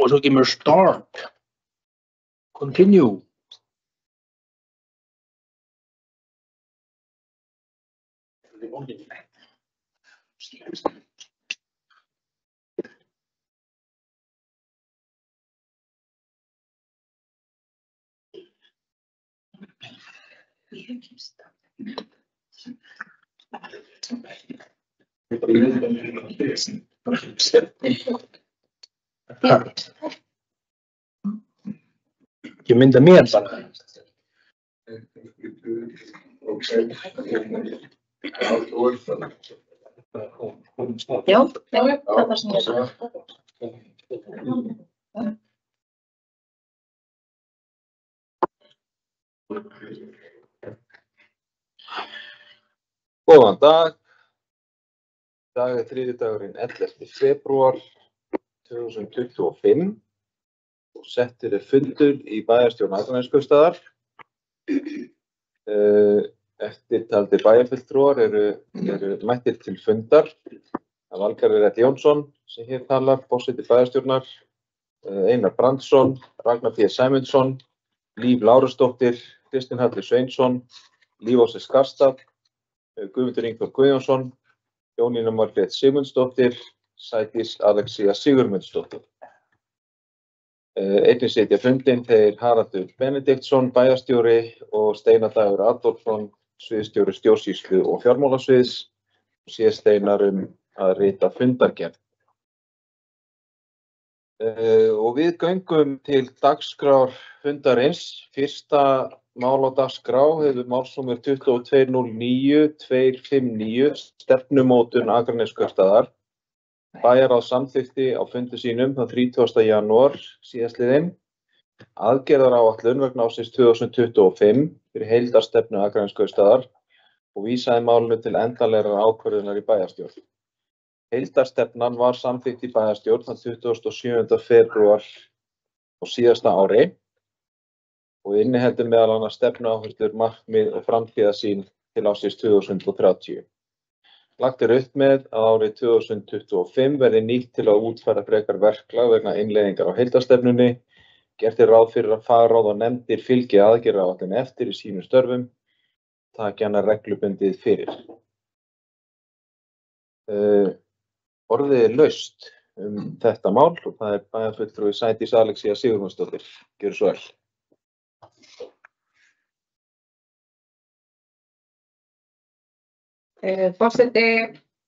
Og svo kemur start. Continue. Ég mynda mér bara. Já, það var sem ég sagði. Góðan dag. Dag þriðjudagurinn 11. febrúar 2025 og settur fundur í bæjarstjórn Akraneskaupstaðar. Eftirtaldir bæjarfulltrúar eru mættir til fundar. Valgarður Eddi Jónsson sem hér talar, forseti bæjarstjórnar, Einar Brandsson, Ragnar P. Sæmundsson, Líf Lárusdóttir, Kristinn Halli Sveinsson, Líf Ási Skarstad, Guðmundur Ingvar Guðjónsson, Jónína Margrét Sigmundsdóttir, Sædís Alexía Sigurmundsdóttir. Einnig sitja fundinn þeir Haraldur Benediktsson, bæjarstjóri og Steinar Dagur Adolfsson, sviðsstjóri stjórnsýslu og fjármálasviðs, og sé Steinar að rita fundargerð. Og við göngum til dagskrár fundarins. Fyrsta mál á dagskrá hefur málsnúmer 2209-259, stefnumótun Akraneskaupstaðar. Bæjarráð samþykkti á fundi sínum þann 30. janúar síðastliðinn aðgerðaráætlun vegna ársins 2025 fyrir heildarstefnu Akraneskaupstaðar og vísaði málinu til endanlegrar ákvörðunar í bæjarstjórn. Heildarstefnan var samþykkt í bæjarstjórn þann 27. febrúar á síðasta ári og inniheldur meðal annars stefnuáherslur, markmið og framtíðarsýn til ársins 2030. Lagt upp með að árið 2025 verði nýtt til að útfæra frekar verklag vegna innleiðingar á heildarstefnunni. Gert ráð fyrir að fagráð og nefndir fylgi aðgerðaráætlun eftir í sínum störfum, taki hana reglubundið fyrir. Orðið laust þetta mál og það bæjarfulltrúi Sædís Alexía Sigurmundsdóttir. Gjörðu svo vel. Forseti,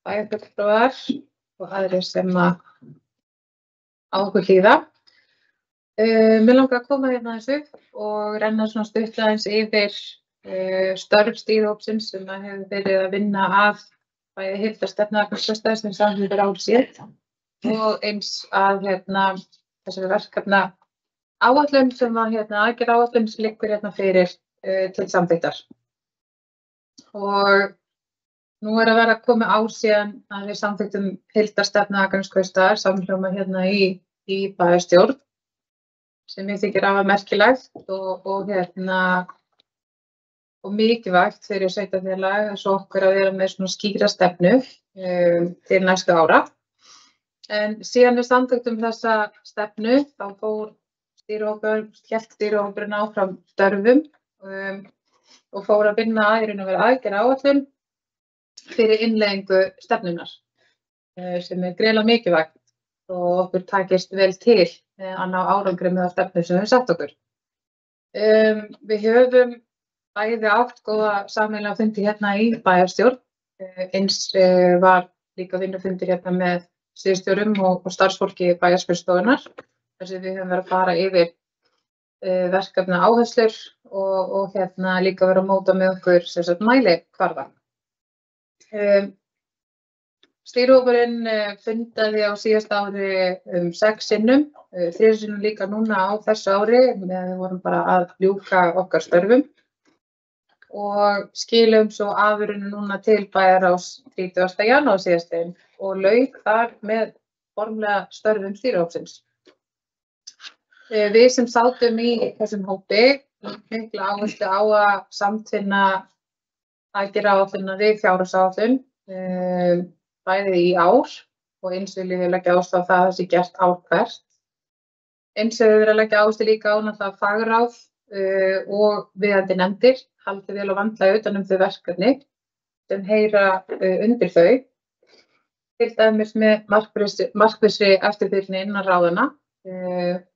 bæjarfulltrúar og aðrir sem á okkur hlýða. Mig langar að koma hérna aðeins upp og renna svona stutt aðeins yfir störf stýrihópsins sem hefur verið að vinna að bæði heildarstefnu Akraneskaupstaðar sem samþykkt fyrir ári síðan og eins að þessari verkefna áætlun sem var aðgerðaráætlun sem liggur fyrir til samþykktar. Og nú að vera að koma ár síðan að við samþykktum heildarstefnu Akraneskaupstaðar samhljóma í bæjarstjórn sem ég þykir afar merkilegt og mikilvægt fyrir sveitarfélag eins og okkur að vera með svona skýra stefnu til næstu ára. En síðan við samþykktum þessa stefnu þá hélt stýrihópurinn áfram störfum og fór að vinna að vera aðgerðaráætlun fyrir innleiðingu stefnunnar sem greiðlega mikilvægt og okkur takist vel til að ná árangri með stefnu sem við höfum sett okkur. Við höfum bæði átt góða sameiginlega fundi í bæjarstjórn. Eins var líka vinnufundir með sviðsstjórum og starfsfólki bæjarskrifstofunnar þar sem við höfum verið að fara yfir verkefna áherslur og líka verið að móta með okkur mælikvarða. Stýrihópurinn fundaði á síðasta ári 6 sinnum, 3 sinnum líka núna á þessu ári, við vorum bara að ljúka okkar störfum og skilum svo afurinu núna til bæjarráðs 30. janúar síðastliðinn og lauk þar með formlega störfum stýrihópsins. Við sem sátum í þessum hópi mikla áherslu á að samtvinna aðgerðaráætlunina við fjárhagsáætlun bæði í ár og eins viljum við leggja áherslu á það sé gert ár hvert. Eins hefur verið að leggja áherslu líka á náttúrulega fagráð og viðeigandi nefndir haldi vel og vandlega utan þau verkefni sem heyra undir þau. Til dæmis með markvissri eftirfylgni innan ráðanna,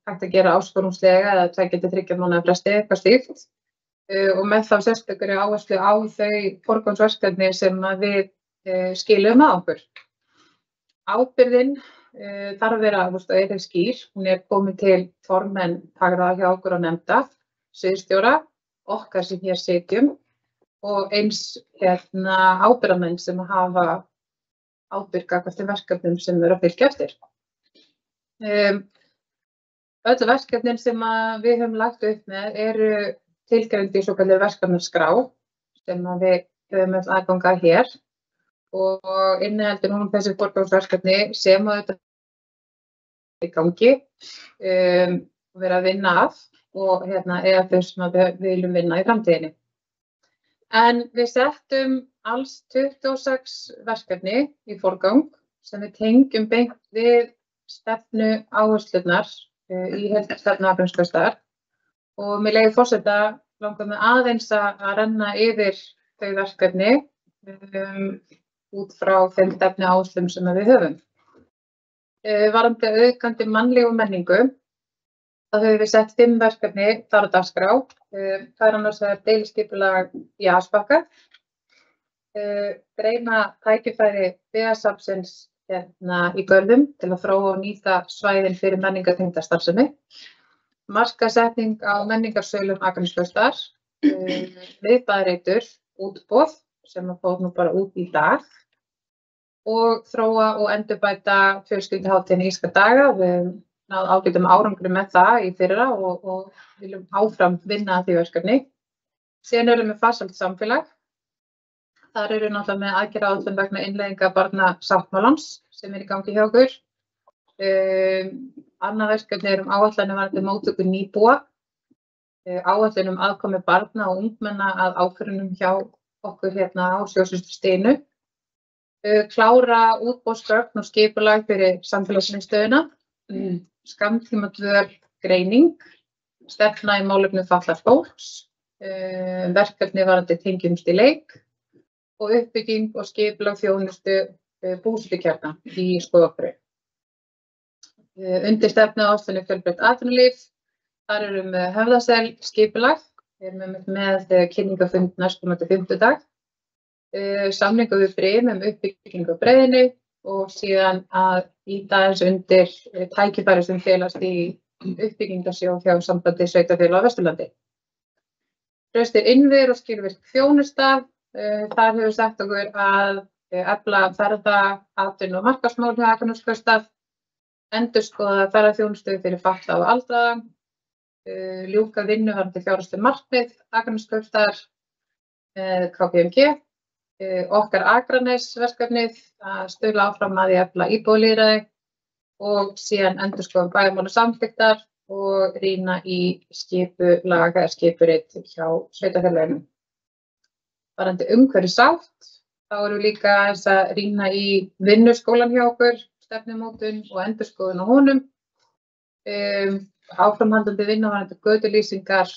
hægt að gera áskorungslega eða 2 til 3 mánaða fresti, eitthvað slíkt. Og með þá sérstakri áherslu á þau forgangsverkefni sem að við skilum að okkur. Ábyrgðin þarf að vera skýr, hún komin til formenn fagráða hjá okkur og nefnda, sviðsstjóra, okkar sem hér sitjum og eins ábyrgðarmenn sem hafa ábyrgð gagnvart þeim verkefnum sem eru að fylgja eftir. Öll verkefnin sem við höfum lagt upp með eru tilgreind í svokölluðu verkefnaskrá sem við höfum öll aðgang að hér og inniheldur hún þessi forgangsverkefni sem þetta í gangi vera að vinna að og eða þau sem við viljum vinna í framtíðinni. En við settum alls 26 verkefni í forgang sem við tengjum beint við stefnu áherslurnar í heildarstefnu Akraneskaupstaðar og með leyfi forseta langar mig aðeins að renna yfir þau verkefni út frá þeim stefnu áherslum sem við höfum. Varðandi aukandi mannlegu menningu, þá höfum við sett 5 verkefni þar á dagskrá. Það annars deiliskipulag í Asbakka, greina tækifæri byggðasafnsins í Görðum til að þróa og nýta svæðin fyrir menningartengda starfsemi, markaðssetning á menningarsölum Akraneskaupstaðar, viðbæðreitur, útboð sem fór nú bara út í dag og þróa og endurbæta fjölskylduhátíðina Írska daga. Við náðum ágætum árangri með það í fyrra og viljum áfram vinna að því verkefni. Síðan erum við farsælt samfélag. Þar eru náttúrulega með aðgerðaáætlun vegna innleiðingar barnasáttmálans sem í gangi hjá okkur. Annað verkefni áætlanir varðandi móttöku nýbúa, áætlun aðkomu barna og ungmenna að ákvörðunum hjá okkur á stjórnsýslustiginu. Klára útboðsgögn og skipulag fyrir samfélagsmiðstöðina, skammtímadvöl greining, stefna í málefnum fatlaðs fólks, verkefni varðandi tengjumst í leik og uppbygging og skipulag þjónustu búsetukjarna í Skógakverfi. Undir stefnu áherslunni fjölbreytt atvinnulíf, þar erum við Höfðasel skipulag, við erum með kynningafund næstkomandi fimmtudag. Samningu við Brim uppbyggingu á breiðinni og síðan að ýta aðeins undir tækifæri sem felast í uppbyggingarsjóð hjá sambandi sveitarfélaga á Vesturlandi. Traustir innviðir og skilvirk þjónusta, þar hefur sagt okkur að efla ferðaatvinnu og markaðsmál hjá Akraneskaupstað, endurskoða ferðaþjónustu fyrir fatlaða og aldraða, ljúka vinnu varðandi fjárhagsleg markmið Akraneskaupstaðar, KPMG, okkar Akranesverkefnið að stuðla áfram að því að efla íbúalýðræði og síðan endurskoða bæjarmála samþykktar og rýna í skipulag eða skipurit hjá sveitarfélaginu. Varðandi umhverfisátt, þá erum við líka að rýna í vinnuskólann hjá okkur, stefnumótun og endurskoðun á honum. Áframhaldandi vinna varðandi götulýsingar,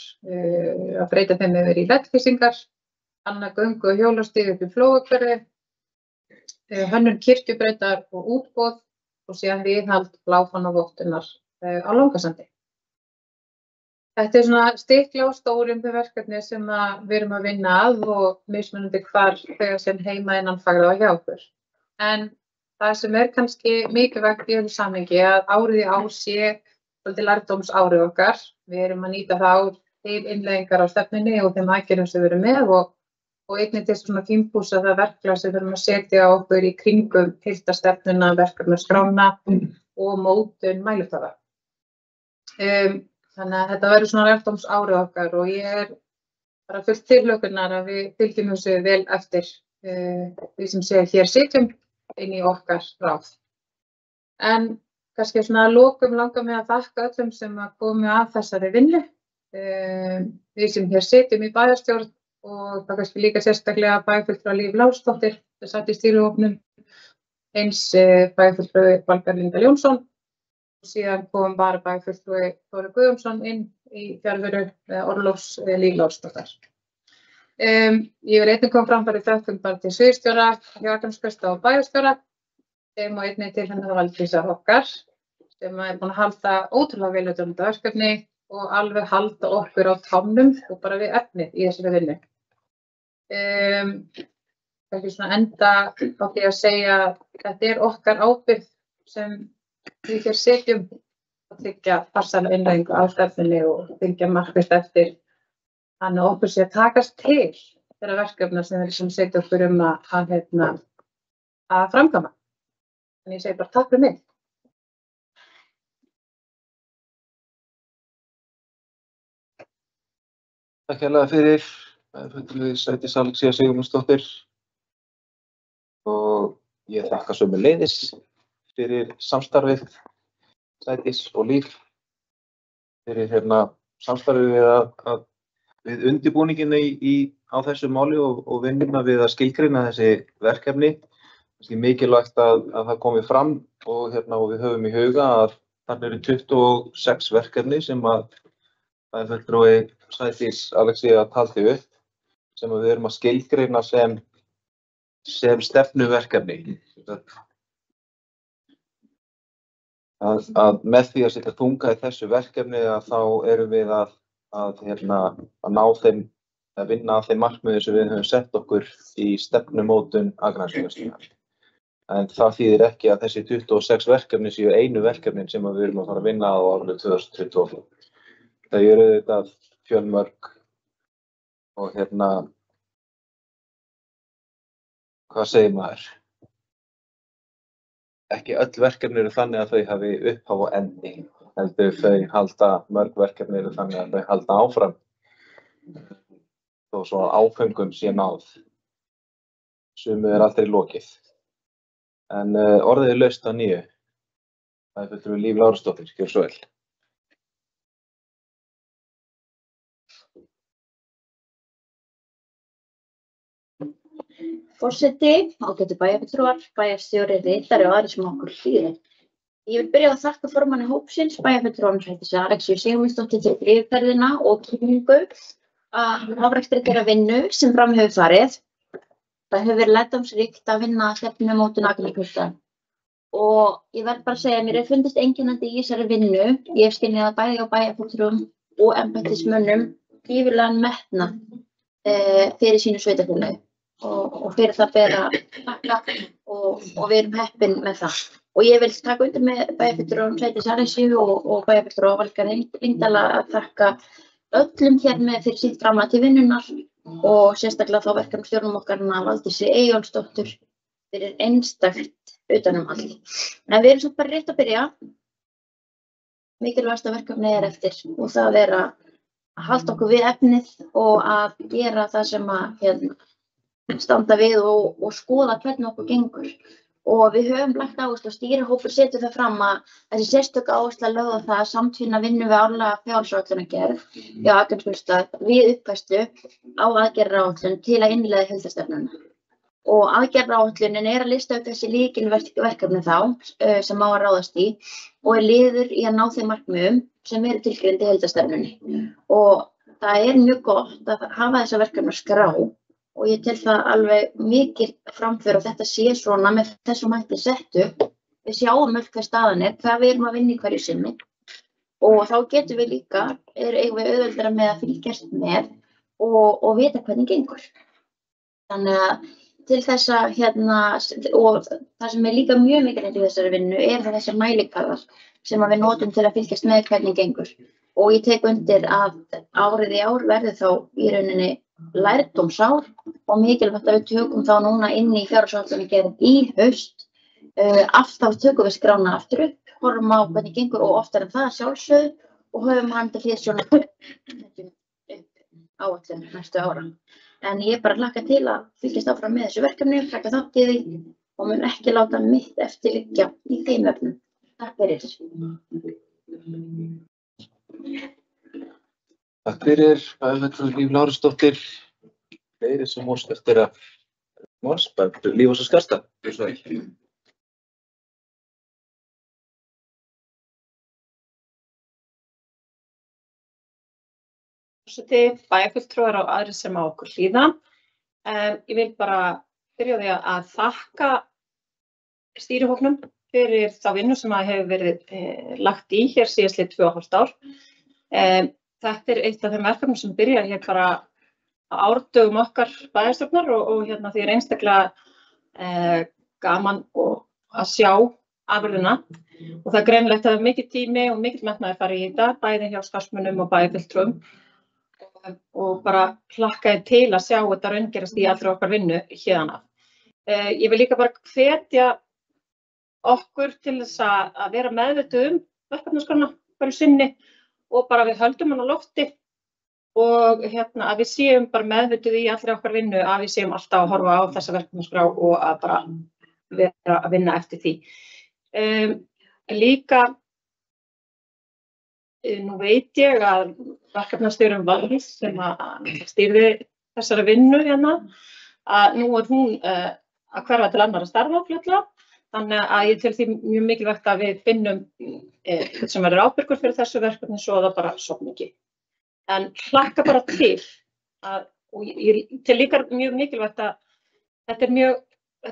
að breyta þeim yfir í LED-lýsingar, annað göngu og hjólastíg upp í Flóahverfi, hönnun kirkjubrautar og útboð og síðan viðhald bláfánavottunar á Langasandi. Þetta svona stikla á stórum þau verkefni sem við erum að vinna að og mismunandi hvar þau sem heima innan fagráða hjá okkur. En það sem kannski mikilvægt í þessu samhengi að árið í ár sé svolítið lærdómsárið okkar. Við erum að nýta það ár til innleiðingar á stefnunni og þeim aðgerðum sem við erum með og einnig til svona fínpússa það verklag sem við erum að setja okkur í kringum heildarstefnuna, verkefnaskrána og mótun mælitala. Þannig að þetta verður svona lærdómsárið okkar og ég bara fullt tilhlökkunar að við fylgjum þessu vel eftir því sem sé hér sitjum inn í okkar ráð. En kannski svona að lokum langar mig að þakka öllum sem komu að þessari vinnu. Við sem hér sitjum í bæjarstjórn og það kannski líka sérstaklega bæjarfulltrúa Líf Lárusdóttir sem sat í stýrihópnum, eins bæjarfulltrúi Valgarð Lyngdal Jónsson síðan kom varafulltrúi Þórir Guðjónsson inn í fjarveru orlofs Líf Lárusdóttur. Ég vil einnig koma fram fyrir þökkum bara til sviðsstjóra hjá Akraneskaupstað og bæjarstjóra sem og einnig til hennar Valdísar okkar sem búin að halda ótrúlega vel utan um þetta verkefni og alveg halda okkur á tánum og bara við efnið í þessari vinnu. Ekki svona enda á því að segja að þetta okkar ábyrgð sem við hér setjum að tryggja farsæla innleiðingu á stefnunni og fylgja markvisst eftir þannig að okkur sé að takast til þeirra verkefna sem við setja okkur að framkvæma. Þannig ég segi bara takk fyrir mig. Takk hérlega fyrir, fulltrúi Sædís Alexía Sigurmundsdóttir og ég þakka sömuleiðis fyrir samstarfið Sædís og Líf, fyrir samstarfið við undirbúningin á þessu máli og vinnuna við að skilgreina þessi verkefni. Það er mikilvægt að það komi fram og við höfum í huga að þarna eru 26 verkefni sem að fulltrúi Sædís Alexía taldi upp sem við erum að skilgreina sem stefnuverkefni. Að með því að setja þunga í þessu verkefni að þá erum við að vinna að þeim markmiðum sem við höfum sett okkur í stefnumótun Akraneskaupstaðar. En það þýðir ekki að þessi 26 verkefni séu einu verkefnin sem við erum að fara að vinna á árinu 2025. Það eru þetta fjölmörg og hvað segir maður? Ekki öll verkefni eru þannig að þau hafi upphaf og endi. Heldur mörg verkefni eru þannig að þau halda áfram þó svo áföngum sé náð. Sumu aldrei lokið. En orðið laust að nýju. Það fulltrúi Líf Lárusdóttir, gjörðu svo vel. Forseti, ágætu bæjarfulltrúar, bæjarstjóri, ritari og aðrir sem okkur hlýðir. Ég vil byrja að þakka formanni hópsins, bæjarfulltrúanum Sædísi Alexíu Sigurmundsdóttur til yfirferðina og kynningu að afrakstri þeirra vinnu sem fram hefur farið. Það hefur verið lærdómsríkt að vinna stefnumótun Akraneskaupstaðar. Og ég verð bara að segja að mér fundist einkennandi í þessari vinnu. Ég hef skynjað að bæði á bæjarfulltrúum og embættismönnum gífurlegan metnað fyrir sínu sveitarfélagi. Og fyrir það ber að þakka og við erum heppin með það. Og ég vil taka undir með bæjarfulltrúanum Sædísi Alexíu og bæjarfulltrúa Valgarð Engdal að þakka öllum hér með fyrir sitt framlag til vinnunnar og sérstaklega þá verkefnastjórnum okkar Valdísi Eyjólfsdóttur fyrir einstakt utanum allt. En við erum svo bara rétt að byrja. Mikilvægasta verkefni eftir og það að halda okkur við efnið og að gera það sem að standa við og skoða hvernig okkur gengur. Og við höfum lagt áherslu og stýrihópur setur það fram að þessi sérstök áhersla lögð á það að samtvinna vinnu við árlega fjárhagsáætlunargerð hjá Akraneskaupstað við uppfærslu á aðgerðaáætlun til að innleiða heildarstefnuna. Og aðgerðaáætlunin að lista upp þessi lykilverkefni þá sem á að ráðast í og liður í að ná þeim markmiðum sem eru tilgreind í heildarstefnunni. Og það mjög gott að hafa þessa verkefnaskrá. Og ég tel það alveg mikil framför og þetta sé svona með þessum hætti settu. Við sjáum öll hver staðan hvað við erum að vinna í hverju sinni. Og þá getum við líka, eigum við auðveldara með að fylgjast með og vita hvernig gengur. Þannig að til þess að og það sem líka mjög mikilvægt í þessari vinnu þessar mælikvarðar sem við notum til að fylgjast með hvernig gengur. Og ég tek undir að árið í ár verður þá í rauninni lærdómsár og mikilvægt að við tökum þá núna inn í fjárhagsáætlunargerð í haust. Þá tökum við skrána aftur upp, horfum á hvernig gengur og oftar en það sjálfsögðu og höfum hann til hliðsjónar upp áætlun næstu ára. En ég bara hlakka til að fylgjast áfram með þessu verkefni, taka þátt í því og mun ekki láta mitt eftir liggja í þeim efnum. Takk fyrir. Takk fyrir, Líf Lárusdóttir. Fleiri sem óska eftir að Líf og svo skarsta. bæjarfulltrúar og aðrir sem á okkur hlýða. Ég vil bara byrja á því að þakka stýrihópnum fyrir þá vinnu sem hefur verið lagt í hér síðastliðin 2,5 ár. Þetta eitt af þeim verkefnum sem byrja hér bara á árdögum okkar bæjarstjórnar og því einstaklega gaman að sjá afurðina. Og það greinilegt að mikið tími og mikill metnaður farið í þetta, bæði hjá starfsmönnum og bæjarfulltrúum. Og bara hlakkaði til að sjá þetta raungerast í allri okkar vinnu héðan af. Ég vil líka bara hvetja okkur til þess að vera meðvituð verkefnaskrána hverju sinni og bara við höldum hana á lofti og að við séum bara meðvituð í allri okkar vinnu, að við séum alltaf að horfa á þessa verkefnaskrá og að bara vera að vinna eftir því. Líka, nú veit ég að verkefnastjórum Valdís sem að stýrði þessari vinnu að nú hún að hverfa til annarra starfa fljótlega. Þannig að ég tel því mjög mikilvægt að við finnum sem verður ábyrgur fyrir þessu verkefni svo að það bara sofni ekki. En hlakka bara til og ég tel líka mjög mikilvægt að þetta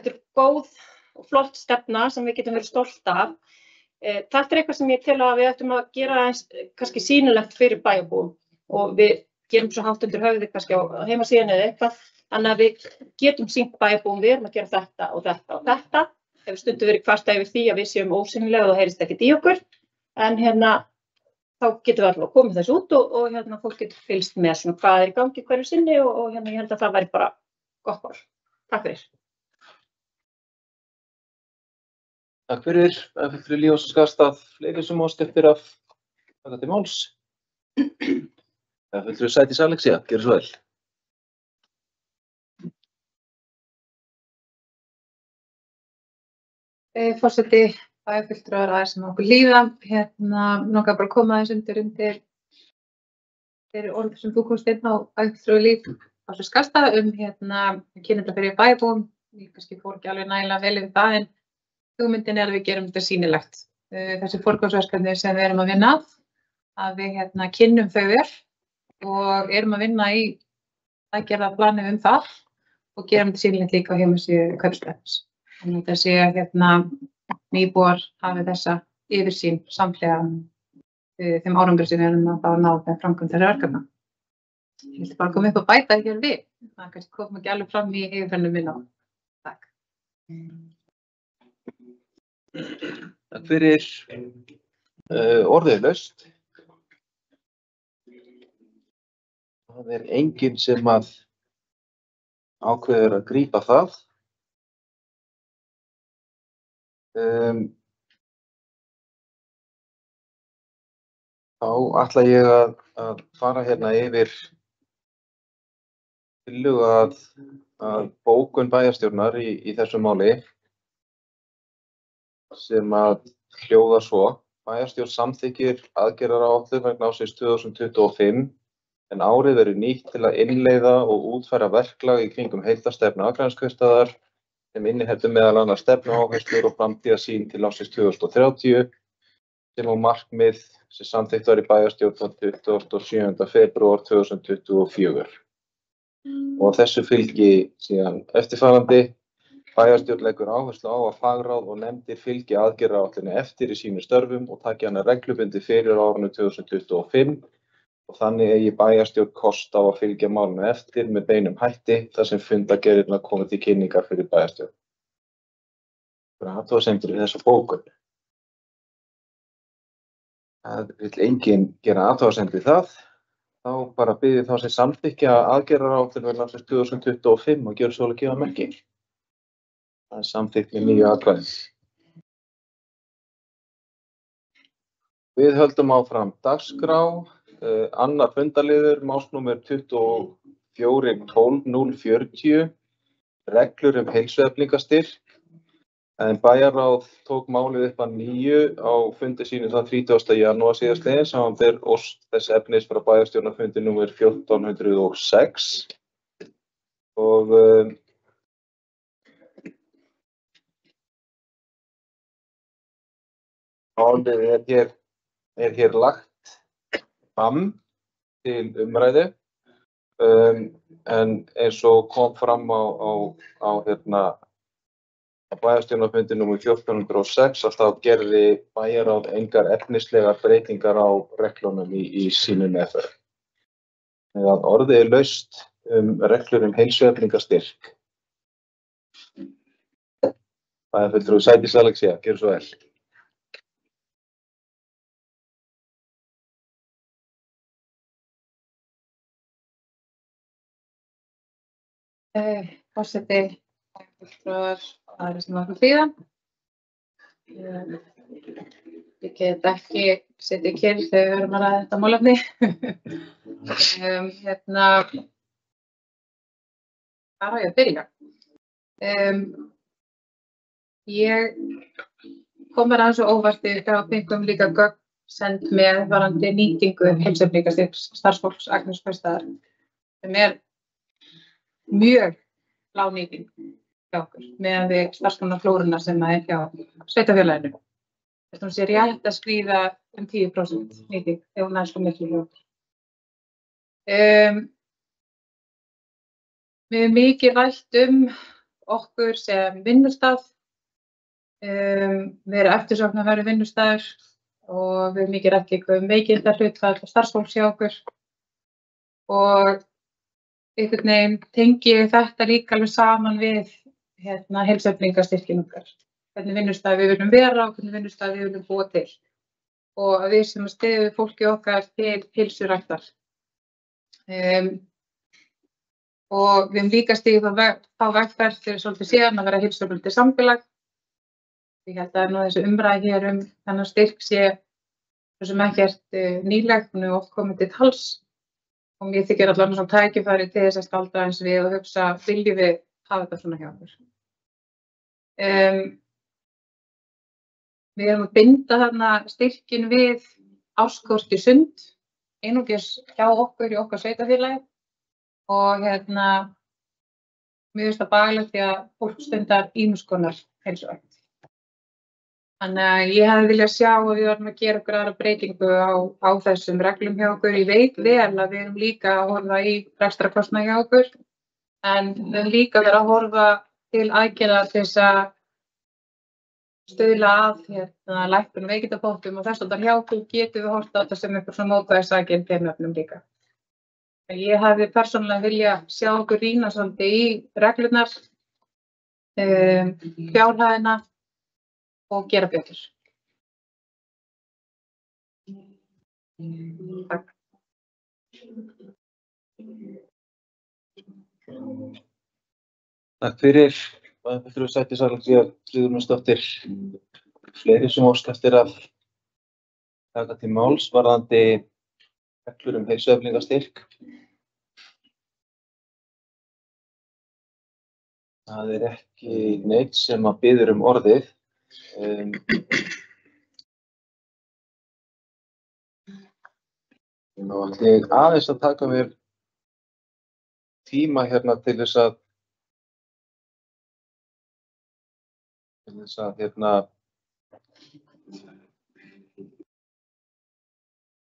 er góð og flott stefna sem við getum verið stolt af. Þetta eitthvað sem ég tel að við ættum að gera kannski sýnilegt fyrir bæjarbúum og við gerum svo hátt undir höfði kannski á heimasíðunni eða eitthvað. Þannig að við getum sýnt bæjarbúum við erum að gera þetta og þetta og þetta. Hefur stundum verið kvartað yfir því að við séum ósýnilega og það heyrist ekkert í okkur. En þá getum við allavega komið þessu út og fólk getur fylgst með svona hvað í gangi hverju sinni og ég held að það væri bara gott mál. Takk fyrir. Takk fyrir. Fyrir Líós Skarstað, fleiri sem ást eftir að taka til máls. Fyrir Sædís Alexía, gjörðu svo vel. Forseti, bæjarfulltrúar aðeins sem okkur hlýða. Nokkað bara að koma aðeins undir orð sem þú komst inn á bæjarfulltrúar líf á svo Skarstað kynningar fyrir bæjarbúum. Ég kannski fór ekki alveg nægilega vel yfir það en hugmyndin er að við gerum þetta sýnilegt. Þessi forgangsverkefni sem við erum að vinna að við kynnum þau vel og erum að vinna í aðgerðaplanið það og gerum þetta sýnilegt líka á heimasíðu Kaupstrætis. Þannig að þessi nýbúar hafi þessa yfirsýn samhliða þeim árangri sem við erum að ná með framkvæmd þessara verkefna. Ég vildi bara koma upp og bæta hér við. Það kannski kom ekki alveg fram í yfirferðinni minna. Takk. Takk fyrir orðið laust. Það er enginn sem að ákveður að grípa það. Þá ætla ég að fara yfir tillögu að bókun bæjarstjórnar í þessu máli sem að hljóða svo. Bæjarstjórn samþykkir aðgerðaráætlun vegna ársins 2025 en árið verður nýtt til að innleiða og útfæra verklag í kringum heildarstefnu Akraneskaupstaðar sem inniheldur meðal annars stefnuáherslur og framtíðarsýn til ársins 2030 sem á markmið sem samþykkt var í bæjarstjórn þann 27. febrúar 2024. Og þessu fylgi síðan eftirfarandi. Bæjarstjórn leggur áherslu á að fagráð og nefndir fylgi aðgerðaráætluninni eftir í sínum störfum og taki hana reglubundið fyrir árinu 2025 og þannig eigi bæjarstjórn kost á að fylgja málinu eftir með beinum hætti þar sem fundargerðirnar komi til kynningar fyrir bæjarstjórn. Það er athugasemdir við þessa bókun. Það vill enginn gera athugasemd við það. Þá bara biðjum þá sem samþykkja aðgerðaráætlun vegna ársins 2025 og gjöra svo að gefa merki. Það er samþykkt með 9 atkvæðum. Við höldum áfram dagskrá. Annar fundarliður, málsnúmer 24.12.040, reglur heilsueflingastyrk. En bæjarráð tók málið upp að nýju á fundi sínu þann 30. janúar síðastliðinn, samanber ósk þess efnis frá bæjarstjórnarfundi númer 1406. Og málið er hér lagt fram til umræðu. En eins og kom fram á bæjarstjórnarfundi númer 1406 að þá gerði bæjarráð engar efnislegar breytingar á reglunum í sínu meðferð. Meðan orðið er laust reglur heilsueflingastyrk. Bæjarfulltrúi Sædís Alexía, gjörðu svo vel. Forseti, fulltrúar, aðrir sem okkur hlýða. Ég get ekki setið kyrr þegar við erum að ræða þetta málefni. Hvar á ég að byrja? Ég kom mér aðeins og óvart þegar við fengum líka gögn send með varðandi nýtingu heilsueflingastyrks starfsfólks Akraneskaupstaðar, sem er mjög lág nýting hjá okkur meðan við starfsmannaflóruna sem er hjá sveitarfélaginu. Þetta sé rétt að skríða 10% nýting ef hún er sko miklu hjá okkur. Við erum mikið rætt okkur sem vinnustað. Við erum eftirsóknarverður vinnustaður og við erum mikið rætt veikindahlutfall starfsfólks hjá okkur. Og einhvern veginn tengi ég þetta líka alveg saman við heilsueflingastyrkinn okkar. Hvernig vinnustað við viljum vera og hvernig vinnustað við viljum búa til. Og við sem styðjum fólki okkar til heilsuræktar. Og við höfum líka stigið þá vegferð fyrir svolítið síðan að vera heilsueflandi samfélag. Ég held að þessi umræða hér þennan styrk sé svo sem ekkert nýleg, hún hefur oft komið til tals. Og mér þykir allavega svona tækifæri til þess að staldra eins við og hugsa, viljum við hafa þetta svona hjá okkur. Við erum að binda þarna styrkin við árskort í Sund, einungis hjá okkur í okkar sveitarfélagi. Og mér finnst það bagalegt því að fólk stundar ýmiss konar heilsurækt. Þannig að ég hefði viljað sjá að við varum að gera okkur aðra breytingu á þessum reglum hjá okkur. Ég veit vel að við erum líka að horfa í rekstrarkostnað hjá okkur, en við erum líka verið að horfa til aðgerða til þess að stuðla að lækkun veikindabótum og þess að hjá okkur getum við horft á þetta sem eitthvað svona mótvægisaðgerð þeim efnum líka. Ég hefði persónulega viljað sjá okkur rýna svolítið í reglurnar, fjárhæðina og gera betur. Takk. Takk fyrir. Bæjarfulltrúi Sædís Alexía Sigurmundsdóttir. Fleiri sem óska eftir að taka til máls varðandi reglur heilsueflingastyrk. Það er ekki neitt sem að biður orðið. Nú ætla ég aðeins að taka mér tíma hérna til þess að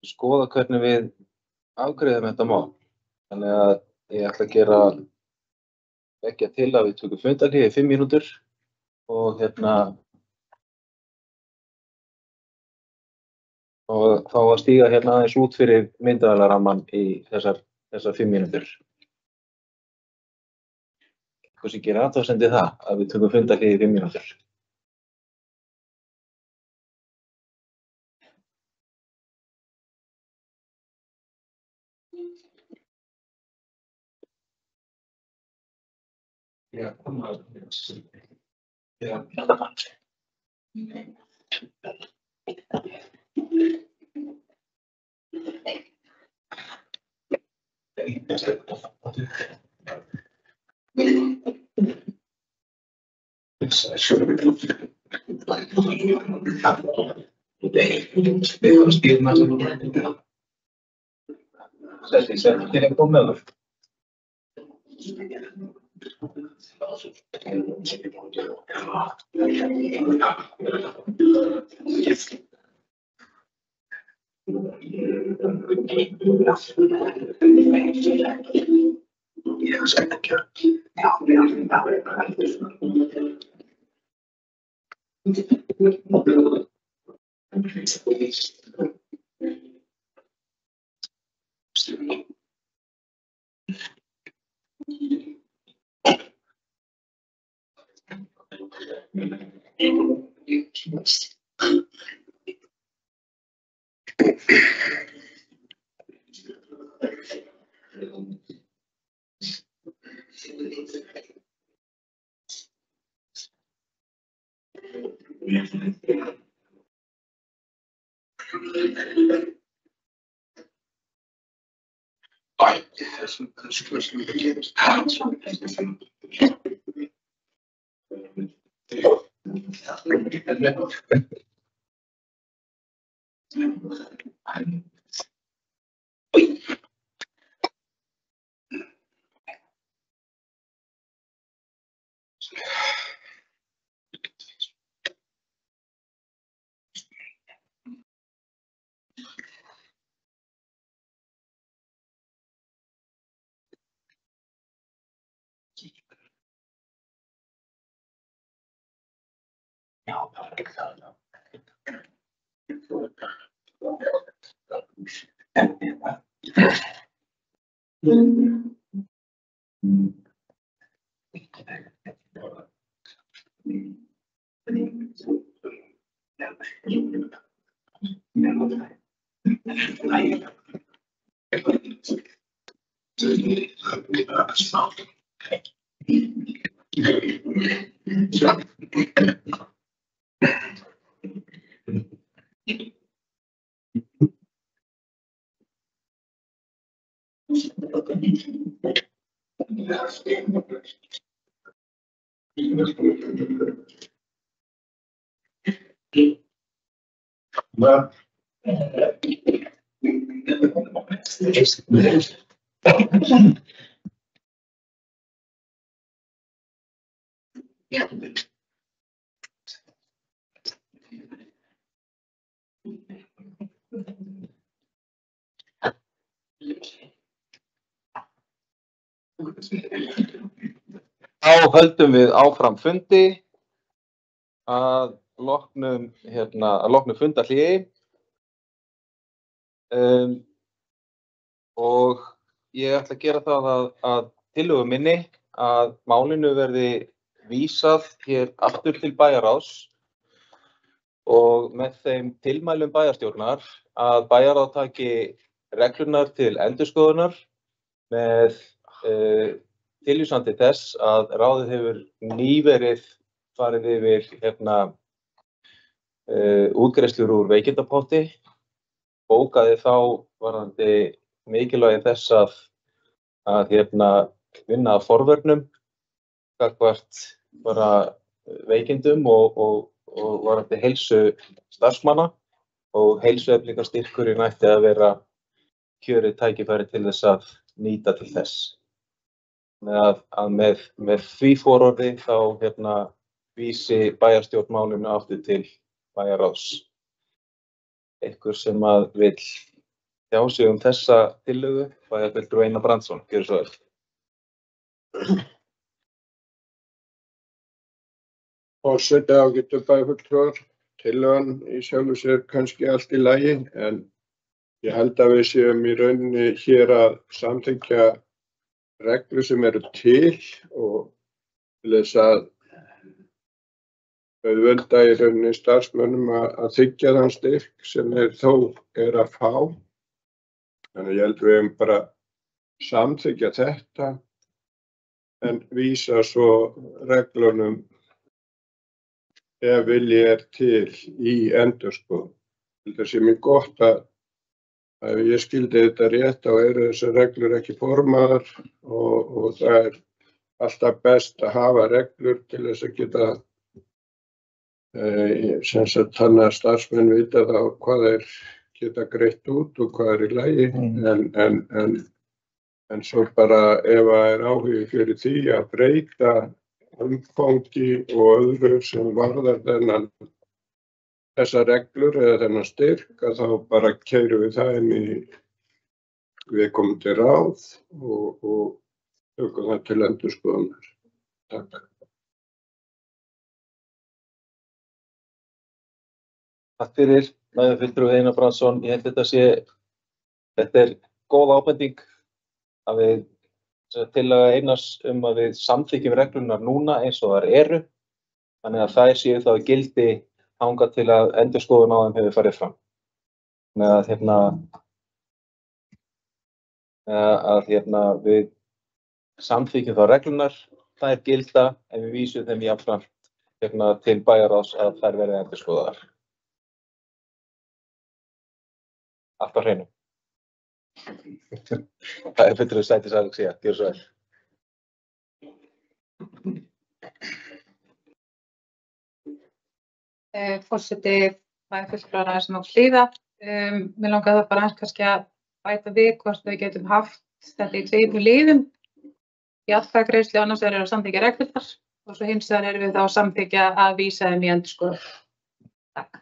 skoða hvernig við afgreiðum þetta mál. Þannig að ég ætla að leggja til að við tökum fundarhlé í 5 mínútur og og þá að stíga aðeins út fyrir myndavélarammann í þessar 5 mínútur. Hvers ég gera athugasemd við það að við tökum fundarhlé í 5 mínútur. Þá höldum við áfram fundi að loknu fundarhléi og ég ætla að gera það að tillögu minni að málinu verði vísað hér aftur til bæjarráðs og með þeim tilmælum bæjarstjórnar að bæjarráð taki reglurnar til endurskoðunar með tilvísandi þess að ráðið hefur nýverið farið yfir útgreiðslur úr veikindapotti, bókaði þá varðandi mikilvægi þess að vinna að forvörnum gagnvart bara veikindum og varðandi heilsu starfsmanna og heilsueflingarstyrkurinn ætti að vera kjörið tækifæri til þess að nýta til þess. Með því fororði þá vísi bæjarstjórn málinu aftur til bæjarráðs. Einhver sem að vill tjá sig þessa tillögu, bæjarfulltrúi Einar Brandsson, gjörðu svo vel. Forseti, ágætu bæjarfulltrúar, tillögan í sjálfu sér kannski allt í lagi, en ég held að við séum í rauninni hér að samþykkja reglur sem eru til og til þess að auðvelda í rauninni starfsmönnum að þiggja þann styrk sem þeir þó eru að fá. Þannig ég held við hefum bara samþykkja þetta en vísa svo reglunum ef vilji til í endurskoðun. Það sé mjög gott að ég skildi þetta rétt og eru þessar reglur ekki formaðar og það alltaf best að hafa reglur til þess að geta þannig að starfsmenn vita þá hvað þeir geta greitt út og hvað í lagi en svo bara ef það áhugi fyrir því að breyta umfangi og öðru sem varðar þennan þessar reglur eða þennan styrk að þá bara keyrum við það inn í viðkomandi ráð og tökum það til endurskoðunar. Takk. Takk fyrir, fulltrúi Einar Brandsson. Ég held þetta er góð ábending að við tillaga Einars að við samþykkjum reglunar núna eins og þær eru, þannig að þær séu þá í gildi þangað til að endurskoðun á þeim hefur farið fram. Þannig að við samþykkjum þá reglunar, þær gilda en við vísum þeim jafnframt til bæjarráðs að þær verði endurskoðaðar. Allt á hreinu. Það er fulltrúi Sædís Alexía, gjörðu svo vel. Forseti, það er fulltrúar aðeins má hlýða. Mér langar það bara kannski að bæta við hvort við getum haft þetta í tveimur liðum. Í atkvæðagreiðslu annars vegar að samþykkja reglurnar og svo hins vegar erum við þá að samþykkja að vísa þeim í endurskoðun. Takk.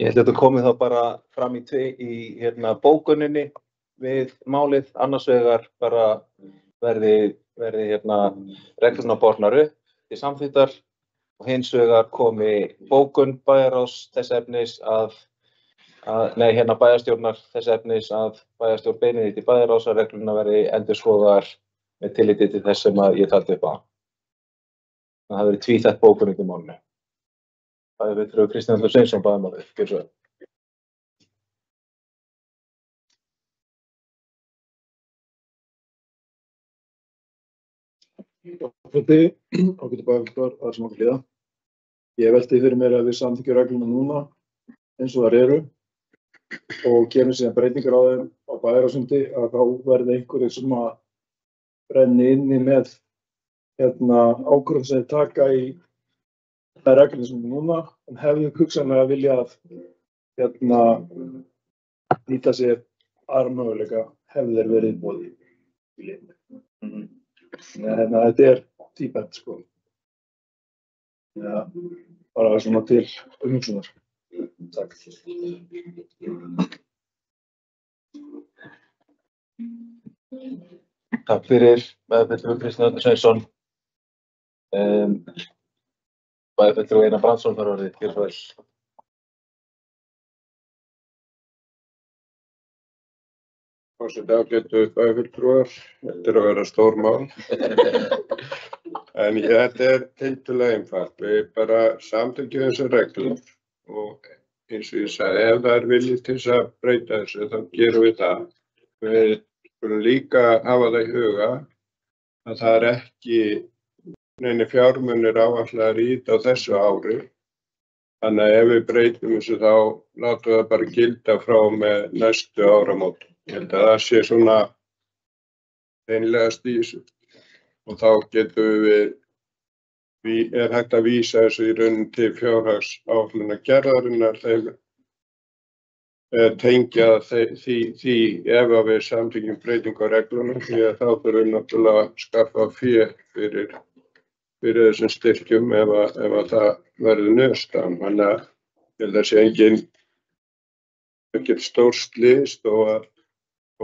Ég held að þetta komið þá bara fram í bókuninni við málið, annars vegar bara verði reglurnar bornar upp til samþykktar og hins vegar komi bókun bæjarráðs þess efnis bæjarstjórnar þess efnis að bæjarstjórn beinir því til bæjarráðs að reglurnar verði endurskoðaðar með tilliti til þess sem ég taldi upp á. Það verði tvíþætt bókunin til málinu. Það er fulltrúi Kristján Atli Sveinsson bæði málið, gjörðu svo vel. Ágætu bæjarfulltrúar, það sem okkur hlýða. Ég velti fyrir mér að við samþykkjum regluna núna eins og þær eru og gerum síðan breytingar á þeim á bæjarráðsfundi að þá verði einhverjir sem að brenni inni með ákvörðun sem þeir taka í það reglurnar sem núna, en hefðu hugsanlega viljað nýta sér aðra möguleika hefðu þeir verið í boði í liðinu. Þetta er tvíbent, sko. Ja, bara svona til umhugsunar. Takk. Takk fyrir, fulltrúi Kristján Atli Sveinsson. Fulltrúi Einar Brandsson fær orðið, gjörðu svo vel. Forseti, ágætu bæjarfulltrúar, þetta er að vera stór mál. En þetta er tiltölulega einfalt. Við bara samþykkjum þessar reglur og eins og ég sagði, ef það er vilji til þess að breyta þessu, þá gerum við það. Við skulum líka hafa það í huga að það er ekki neini fjármunir áætlaðir í þetta á þessu ári. Þannig að ef við breytum þessu þá látum við það bara gilda frá með næstu áramótum. Ég held að það sé svona hreinlegast í þessu. Og þá getum er hægt að vísa þessu í rauninni til fjárhagsáætlunargerðarinnar þeim tengja því ef við samþykkjum breytingu á reglunum því að þá þurfum við náttúrulega að skaffa fé fyrir þessum styrkjum ef að það verður niðurstaðan. Þannig að ég held að sé engin stór slys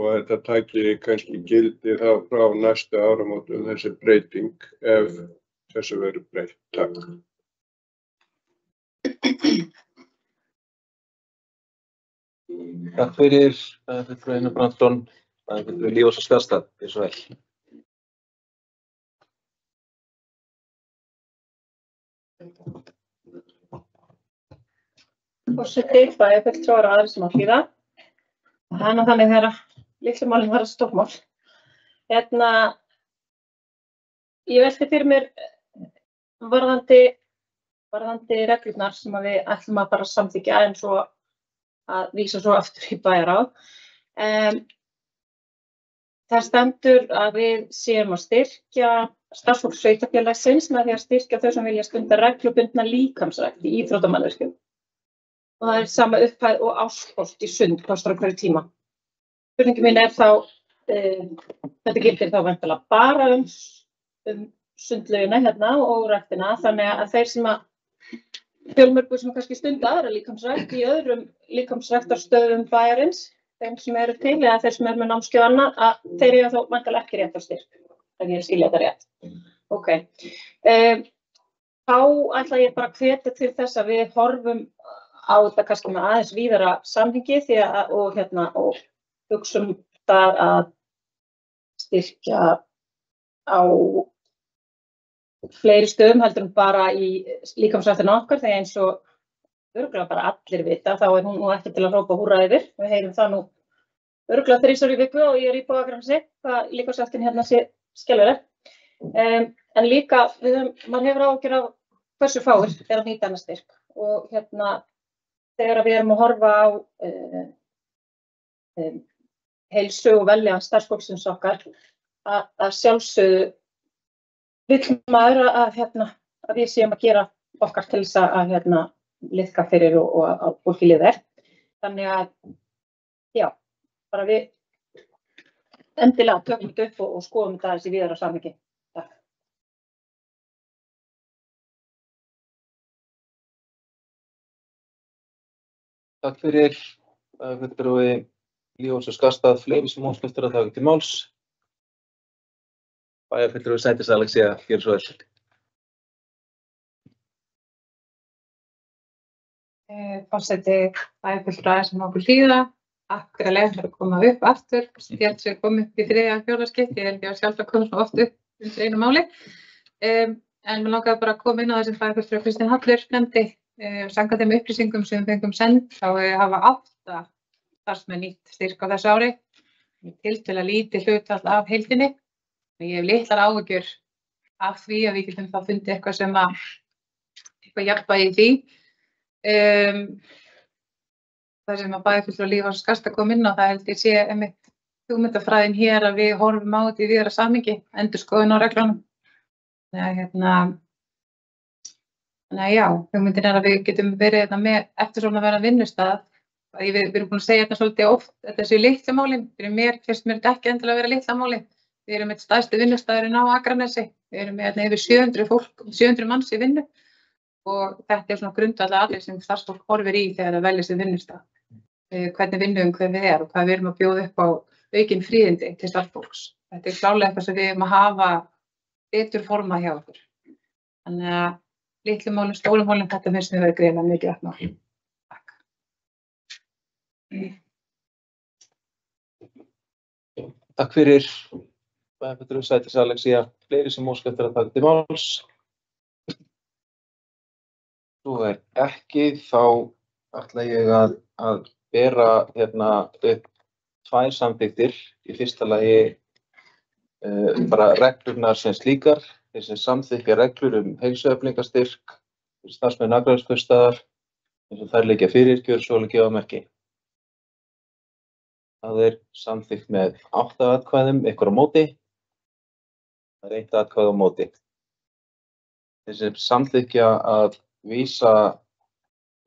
og þetta taki kannski gildi þá frá næstu áramótum þessi breyting ef þessu verður breytt. Takk. Takk fyrir, fulltrúi Einar Brandsson, fulltrúi Lífs og Skagstad, gjörðu svo vel. Forseti, bæjarfulltrúar og aðrir sem á hlýða. Það er þannig þegar litlu málin var stórmál. Ég velti fyrir mér varðandi reglurnar sem við ætlum að bara samþykkja en svo að vísa svo aftur í bæjarráð. Það stendur að við séum að styrkja starfsfólk sveitarfélagsins með því að styrkja þau sem vilja stunda reglubundna líkamsrækt í íþróttamannvirkjum. Og það er sama upphæð og áskost í sund kostar á hverju tíma. Spurningin mín er þá, þetta gildir þá væntanlega bara um sundlaugina hérna og ræktina, þannig að þeir sem að fjölmörgu sem kannski stunda aðra líkamsrækt í öðrum líkamsræktarstöðum bæjarins, þeim sem eru til eða þeir sem eru með námskeið annað, að þeir eru þó væntanlega ekki rétt á styrk, þannig ég skilja þetta rétt. Ok. Þá ætla ég bara að hvetja til þess að við horfum á þetta kannski með aðeins víðara samhengi því að og hugsum það að styrkja á fleiri stöðum heldur en bara í líkamsræktina okkar, þegar eins og örugglega bara allir vita, þá hún nú ekki til að hrópa húrra yfir. Við heyrum það nú örugglega 3 sinnum í viku og ég íbúi á Akranesi, hvað líkamsræktin hérna sé skelfilegt. En líka, maður hefur áhyggjur af hversu fáir að nýta þennan styrk. Og þegar við erum að horfa á heilsu og velja starfsfólksins okkar, að sjálfsögðu vill maður að við séum að gera okkar til þess að liðka fyrir og að fólki líði vel. Þannig að, já, bara við endilega tökum þetta upp og skoðum þetta þessi víðara samhengi. Takk. Takk fyrir. Þetta eru við Lífós og Skastað, fleiri sem óskastur að taka til máls. Bæjarfulltrúi Sædís Alexía, gjörðu svo vel. Forseti bæjarfulltrúa sem okkur hlýða, takk fyrir að leyfa mér að koma upp aftur. Ég held að ég kom upp í 3. eða 4. skipti, ég held ég að sjálf að koma svo oft upp undir einu máli. En mér langaði bara að koma inn á þessum bæjarfulltrúa Kristín Hallur nefndi. Samkvæmt þeim upplýsingum sem við fengum send, þá hafa 8 starfsmenn nýtt styrk á þessu ári. Tiltölulega lítið hlutfall af heildinni. Ég hef litlar áhyggjur af því að við getum þá fundið eitthvað sem eitthvað jafnvægi í því. Það sem að bæjarfulltrúi Lífós og Skastað kom inn á, það held ég sé einmitt hugmyndafræðin hér að við horfum á þetta í víðara samhengi, endurskoðun á reglunum. Þannig að já, hugmyndin að við getum verið með eftirsóknarverðan vinnustað. Við erum búin að segja þetta svolítið oft, þetta séu litlu málin. Fyrir mér finnst mér þetta ekki endilega að vera litla máli. Við erum með stærsti vinnustæðurinn á Akranesi. Við erum með yfir 700 manns í vinnu og þetta svona grundvallaratriði sem starfsfólk horfir í þegar það velja sér vinnustað. Hvernig vinnuumhverfið við og hvað við erum að bjóða upp á aukin fríðindi til starfsfólks. Þetta klárlega eitthvað sem við erum að hafa betur formað hjá okkur. Þannig að litlu málum, stórum málum, þetta finnst mér verið greiðlega mikilvægt mál. Takk. Takk fyrir. Bæjarfulltrúi Sædís Alexía, fleiri sem óska eftir að taka til máls. Svo ekki, þá ætla ég að bera upp 2 samþykktir. Í fyrsta lagi bara reglurnar sem slíkar, þeir sem samþykkja reglur heilsueflingarstyrk, starfsmenn Akraneskaursstaðar, eins og þær liggja fyrir, gjörðu svo vel gefa merki. Það samþykkt með 8 atkvæðum, ykkur á móti. Það 1 atkvæði á móti. Þeir sem samþykkja að vísa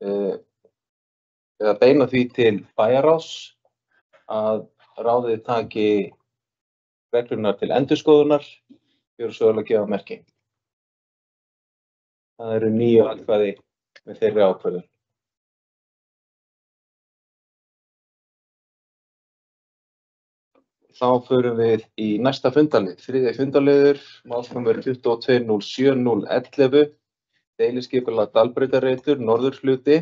eða beina því til bæjarráðs að ráðið taki reglurnar til endurskoðunar, gjörðu svo vel að gefa merki. Það eru 9 atkvæði með þeirri ákvörðun. Þá förum við í næsta fundarlið, 3. fundarliður, málsnúmer 2207-011, deiliskipulag Dalbrautarreitur, norðurhluti.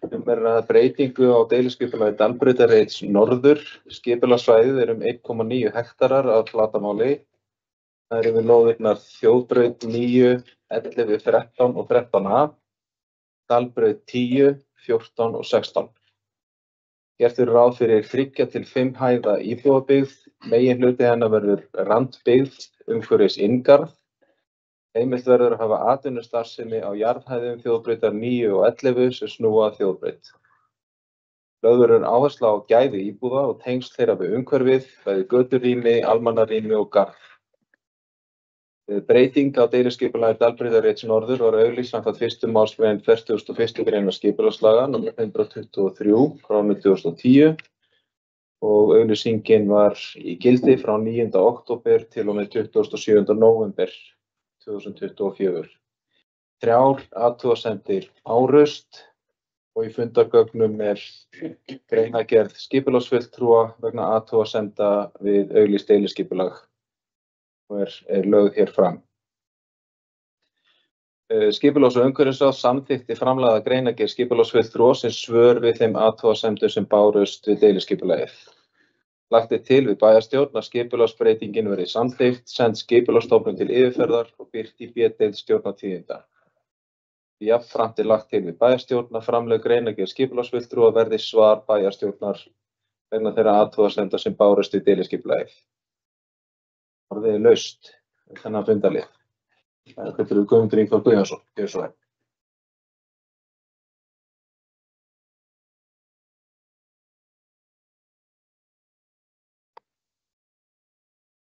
Breytingu á deiliskipulagi Dalbrautarreits norður, skipulagssvæðið 1,9 hektarar af flatamáli. Það við lóðirnar Þjóðbraut 9, 11, 13 og 13A, Dalbraut 10, 14 og 16. Gert ráð fyrir 3 til 5 hæða íbúðabyggð, meginhluti hennar verður randbyggð umhverfis inngarð. Heimilt verður að hafa atvinnustarfsemi á jarðhæðum Þjóðbrautar 9 og 11 sem snúa að Þjóðbraut. Lögð verður áhersla á gæði íbúða og tengsl þeirra við umhverfið, bæði göturrými, almannarými og garð. Breyting á deiliskipulagi Dalbrautarreits norður var auglýst samkvæmt 1. málsgrein 41. grein skipulagslaga nr. 123/2010 og auglýsingin var í gildi frá 9. október til og með 27. nóvember 2024. 3 athugasemdir bárust og í fundargögnum greinargerð skipulagsfulltrúa vegna athugasemda við auglýst deiliskipulag og lögð hér fram. Skipulags- og umhverfisráð samþykkti framlagða greinargerð skipulagsfulltrúa sem svör við þeim athugasemdum sem bárust við deiliskipulagið. Lagt til við bæjarstjórn að skipulagsbreytingin verði samþykkt, send Skipulagsstofnun til yfirferðar og birt í B-deild Stjórnartíðinda. Jafnframt lagt til við bæjarstjórn að framlögð greinargerð skipulagsfulltrúa verði svar bæjarstjórnar vegna þeirra athugasemda sem bárust við deiliskipulagið. Orðið laust þennan fundarlið. Þetta eru Guðmundur Ingvar Guðjónsson. Gjörðu svo vel.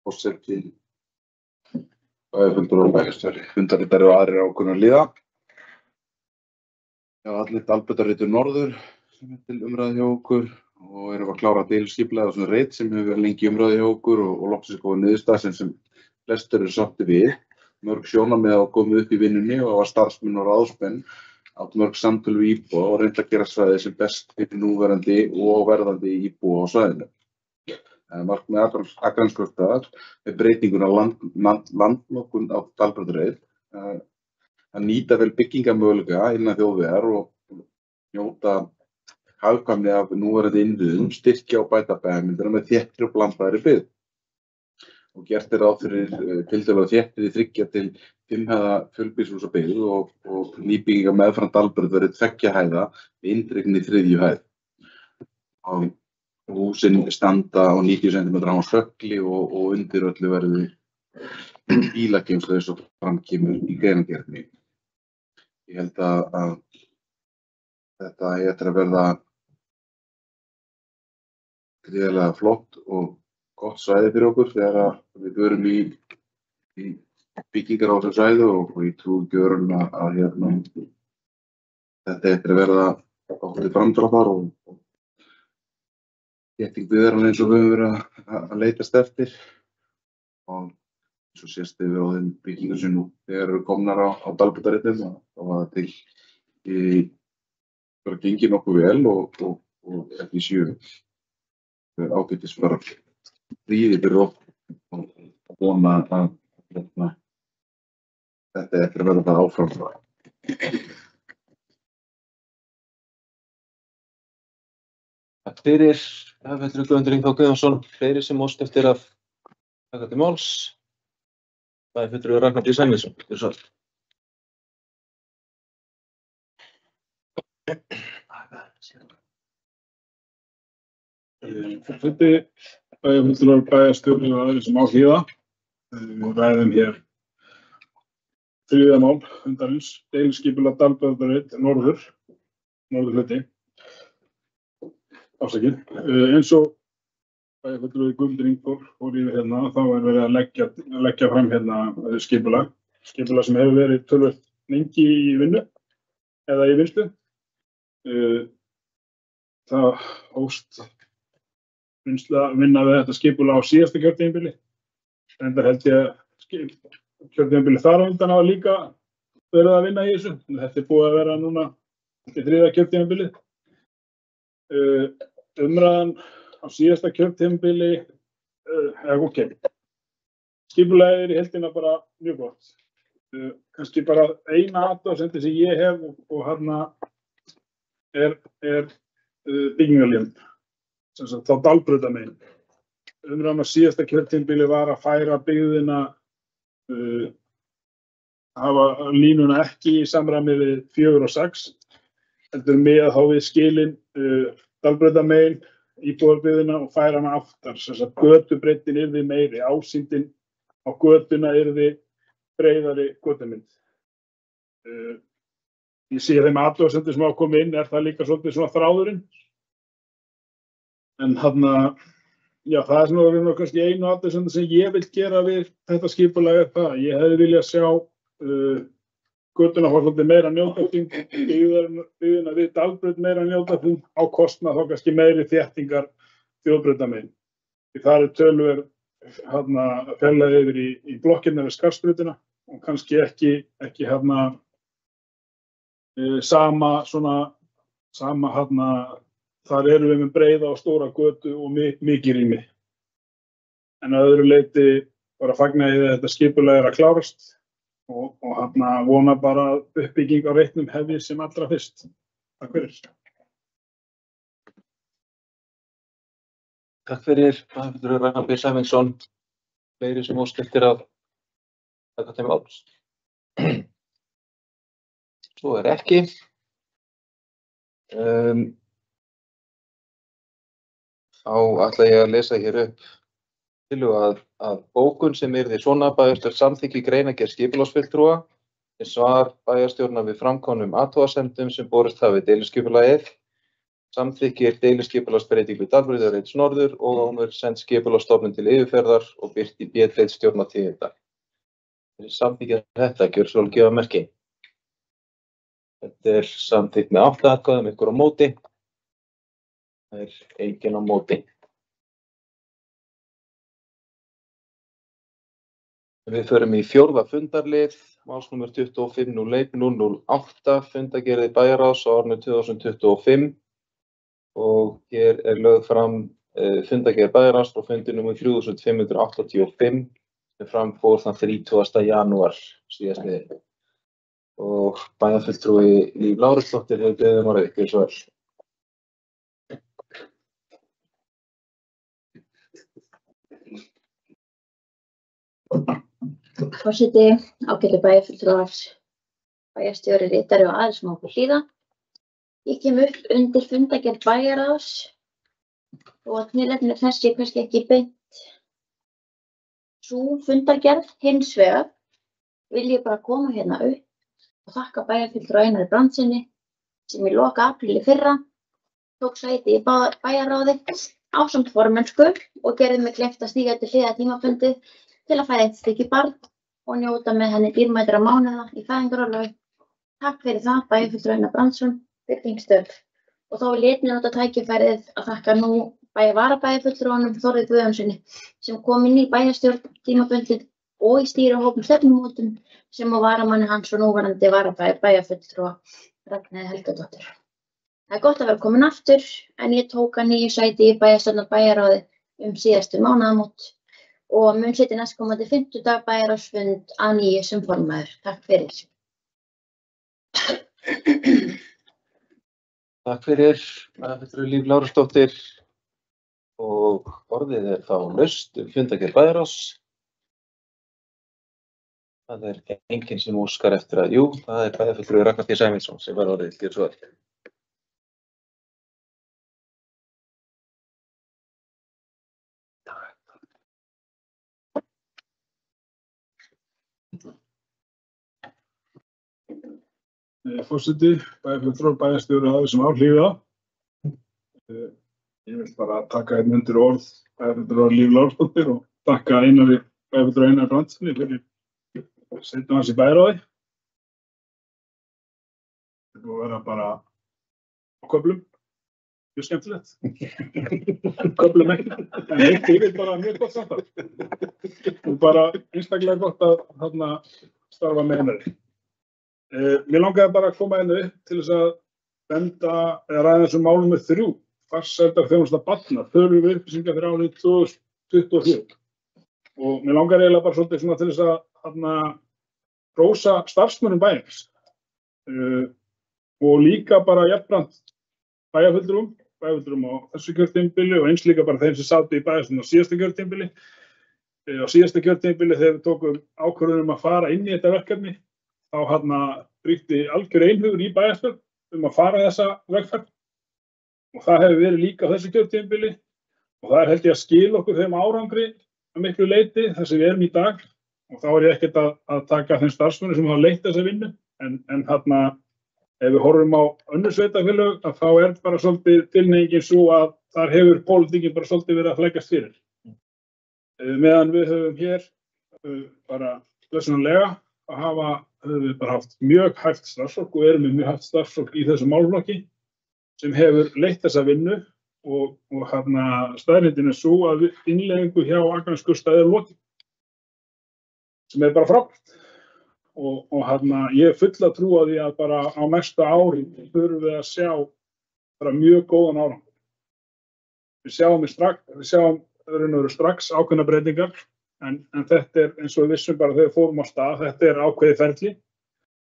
Forseti, bæjarfundur og bæjarstjóri, fundarritari og aðrir ákveðnar líða. Allir Dalbrotarreitur Norður sem til umræðu hjá okkur og erum að klára deiliskipulagið á svona reit sem hefur verið lengi umræðu hjá okkur og loksins góð niðurstaða sem flestir eru sátti við. Mörg sjónarmið hafa komið upp í vinnunni og hafa starfsmenn og ráðsmenn átt mörg samtöl við íbúa og reynt að gera svæðið sem best fyrir núverandi og verðandi íbúa á svæðinu. Markmið Akraneskautsstaðar með breytinguna landnotkun á Dalbrotarreit að nýta vel byggingamöguleika innan þjóðvegar og njóta hagkvæmni af núverandi innviðum, styrkja og bæta bæjarmyndina með þéttri og blandaðri byggð. Og gert ráð fyrir tiltölulega þéttri 3 til 5 hæða fjölbýlishúsabyggð og nýbygginga meðfram Dalbraut verði 2 hæða með inntrykni 3. hæð. Og húsin standa á 90 cm á sökkli og undir öllu verði bílageymsla eins og fram kemur í greinargerðinni. Ég held að þetta eigi eftir að verða gríðarlega flott og gott svæði fyrir okkur þegar við förum í byggingar á þessu svæði og ég trúi gjörun að þetta eftir að verða gott til framdráttar og þétting byggðarinnar eins og við höfum verið að leitast eftir og svo sést yfir á þeim byggingar sem nú þegar eru komnar á Dalbrotarreitnum og var til bara gengið nokkuð vel og ekki séu ágætis bara fríði fyrir okkur og vona að þetta eftir að verða það áfram frá. Takk fyrir, Guðmundur Ingvar Guðjónsson. Fleiri sem óska eftir að taka til máls. Bæjarfulltrúi Ragnar B. Sæmundsson. Gjörðu svo vel. Forseti, bæjarfulltrúar, bæjarstjóri og aðrir sem á hlýða. Við ræðum hér 3. mál fundarins, deiliskipulag Dalbrotarreit norðurhluti. Afsakið. Eins og bæjarfulltrúi Guðmundur Ingvar fór yfir hérna, þá verið að leggja fram hérna skipulag sem hefur verið töluvert lengi í vinnu eða í vinnslu. Það hófst vinna við þetta skipulag á síðasta kjörtímabili. Reyndar held ég að kjörtímabili þar á undan hafa líka verið að vinna í þessu. Þetta búið að vera núna í 3. kjörtímabilið. Umræðan á síðasta kjörtímabili ok. Skipulagið í heildina bara mjög gott. Kannski bara eina athugasemd sem ég hef og hérna byggingarlíðan, sem sagt þá Dalbrautarmegin. Umræðan á síðasta kjörtímabili var að færa byggðina, hafa línuna ekki í samræmi við 4 og 6, heldur með þá við skilin Dalbrautarmegin íbúðarbyggðina og færa hana aftar, sem sagt götubreiddin yrði meiri, ásýndin á götuna yrði breiðari götumynd. Ég sé þeim athugasemdum sem hafa komið inn, það líka svolítið svona þráðurinn. En þarna, já, það svona kannski einu athugasemd sem ég vil gera við þetta skipulag það. Ég hefði viljað sjá götuna fá svolítið meira njótaþing, byggðina við Dalbraut meira njótaþing á kostnað þá kannski meiri þéttingar þjóðbrautamein. Það töluverð fjarlægð yfir í blokkirnar við Skarðsbrautina og kannski ekki sama þar erum við með breiða og stóra götu og mikið rými. En að öðru leyti bara fagna ég að þetta skipulag að klárast og vona bara að uppbygging á reitnum hefjist sem allra fyrst. Takk fyrir. Takk fyrir, bæjarfulltrúi Ragnar B. Sæmundsson. Fleiri sem óska eftir að taka til máls. Svo ekki. Þá ætla ég að lesa hér upp tillögu að bókun sem yrði svona: bæjarstjórn samþykki greinargerð skipulagsfulltrúa sem svar bæjarstjórnar við framkomnum athugasemdum sem borist hafi deiliskipulagið, samþykkir deiliskipulagsbreytingu Dalvíkurreits norður og hún verður send skipulagsstofnun til yfirferðar og birt í B-deild stjórnartíðinda. Samþykkir þetta, gjör svo gefa merki. Þetta samþykkt með 8 atkvæðum, ykkur á móti. Það enginn á móti. Við förum í 4. fundarlið, málsnúmer 25.008, fundargerð bæjarráðs á árinu 2025 og hér lögð fram fundargerð bæjarráðs frá fundi númer 3585 sem fram fór þann 30. janúar síðastliðinn. Og bæjarfulltrúi Líf Lárusdóttir hefur beðið að ykkur svo vel. Forseti, ágætu bæjarfulltrúar, bæjarstjóri, ritari og aðrir sem okkur hlýða. Ég kem upp undir fundargerð bæjarráðs og tilefni þessi kannski ekki beint sú fundargerð. Hins vegar vil ég bara koma hérna upp og þakka bæjarfulltrúa Einari Brandssyni sem í lok apríl í fyrra tók sæti í bæjarráði ásamt formennsku og gerði mig kleift að stíga til hliðar tímabundið til að fæða eitt stykki barn og njóta með henni dýrmætra mánuða í fæðingarorlofi. Takk fyrir það, bæjarfulltrúi Einar Brandsson, byggingsstörf. Og þá vil ég einnig nota tækifærið að þakka nú varabæjarfulltrúanum Þórði Guðjónssyni sem kom inn í bæjarstjórn tímabundið og í stýrihópum stefnumótun sem á varamanni hans og núverandi varabæjarfulltrúa Ragnheiði Helgadóttur. Það gott að vera komin aftur en ég tók að nýju sæti í bæjarstjórnar bæjarráði síðustu mánaðamót og mun sitja næstkomandi 50 bæjarráðsfund að nýju sem formaður. Takk fyrir. Takk fyrir, bæjarfulltrúi Líf Lárusdóttir og orðið þá laust fundargerð bæjarráðs. Það enginn sem óskar eftir að, það bæjarfulltrúi Ragnar B. Sæmundsson sem var orðið, gjör svo vel. Forseti, bæjarfulltrúar, bæjarstjóri og aðrir sem hlýða. Ég vil bara taka einn undir orð bæjarfulltrúar Líf Lárusdóttir og þakka bæjarfulltrúa Einari Brandssyni fyrir setum hans í bæjarráði. Þetta má vera bara á köflum, mjög skemmtilegt. Köflum ekki, en heilt yfir bara mjög gott samtal. Og bara einstaklega gott að starfa með Einari. Mér langaði bara að koma inn upp til þess að benda eða ræða þessum málum með 3, farsældarþjónusta barna, þurfum við upplýsingar fyrir árið 2024. Og mér langaði eiginlega bara svolítið svona til þess að hrósa starfsmönnum bæjarins og líka bara jafnframt bæjarfulltrúum á þessu kjörtímabili og eins líka bara þeim sem sátu í bæjarstjórn á síðasta kjörtímabili. Á síðasta kjörtímabili þegar við tókum ákvörðun að fara inn í þetta verkefni þá ríkti algjör einhugur í bæjarstjórn að fara þessa vegferð og það hefur verið líka á þessu kjörtímabili og það held ég að skila okkur þeim árangri að miklu leyti þar sem við erum í dag og þá ég ekkert að taka þeim starfsmönnum sem hafa leitt þessa vinnu en ef við horfum á önnur sveitarfélög að þá bara svolítið tilhneigingin svo að þar hefur pólitíkin bara svolítið verið að flækjast fyrir. Meðan við höfum hér bara blessunarlega höfum við bara haft mjög hæft starfsfólk og erum með mjög hæft starfsfólk í þessu málflokki sem hefur leitt þessa vinnu og staðreyndin svo að innleiðingu hjá Akranesskaupstað lokið, sem bara frábært. Og ég fulla trú á því að bara á næsta ári þurfum við að sjá bara mjög góðan árangur. Við sjáum strax ákveðnar breytingar, en þetta eins og við vissum bara þegar við fórum á stað, þetta ákveðið ferli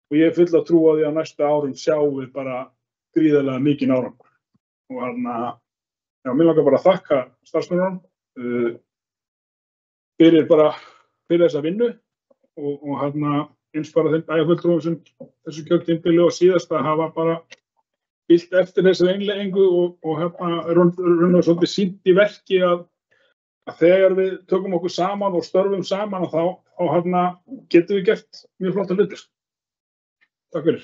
og ég fulla trú á því að næsta árum sjáum við bara gríðarlega mikinn árangur. Og mér langar bara að þakka starfsmönnunum fyrir þessa vinnu og eins bara þeim bæjarfulltrúum sem þessu kjörtímabili og síðasta hafa bara fylgt eftir þessari innleiðingu og raunverulega svolítið sýnt í verki að þegar við tökum okkur saman og störfum saman og þá getum við gert mjög flotta hluti. Takk fyrir.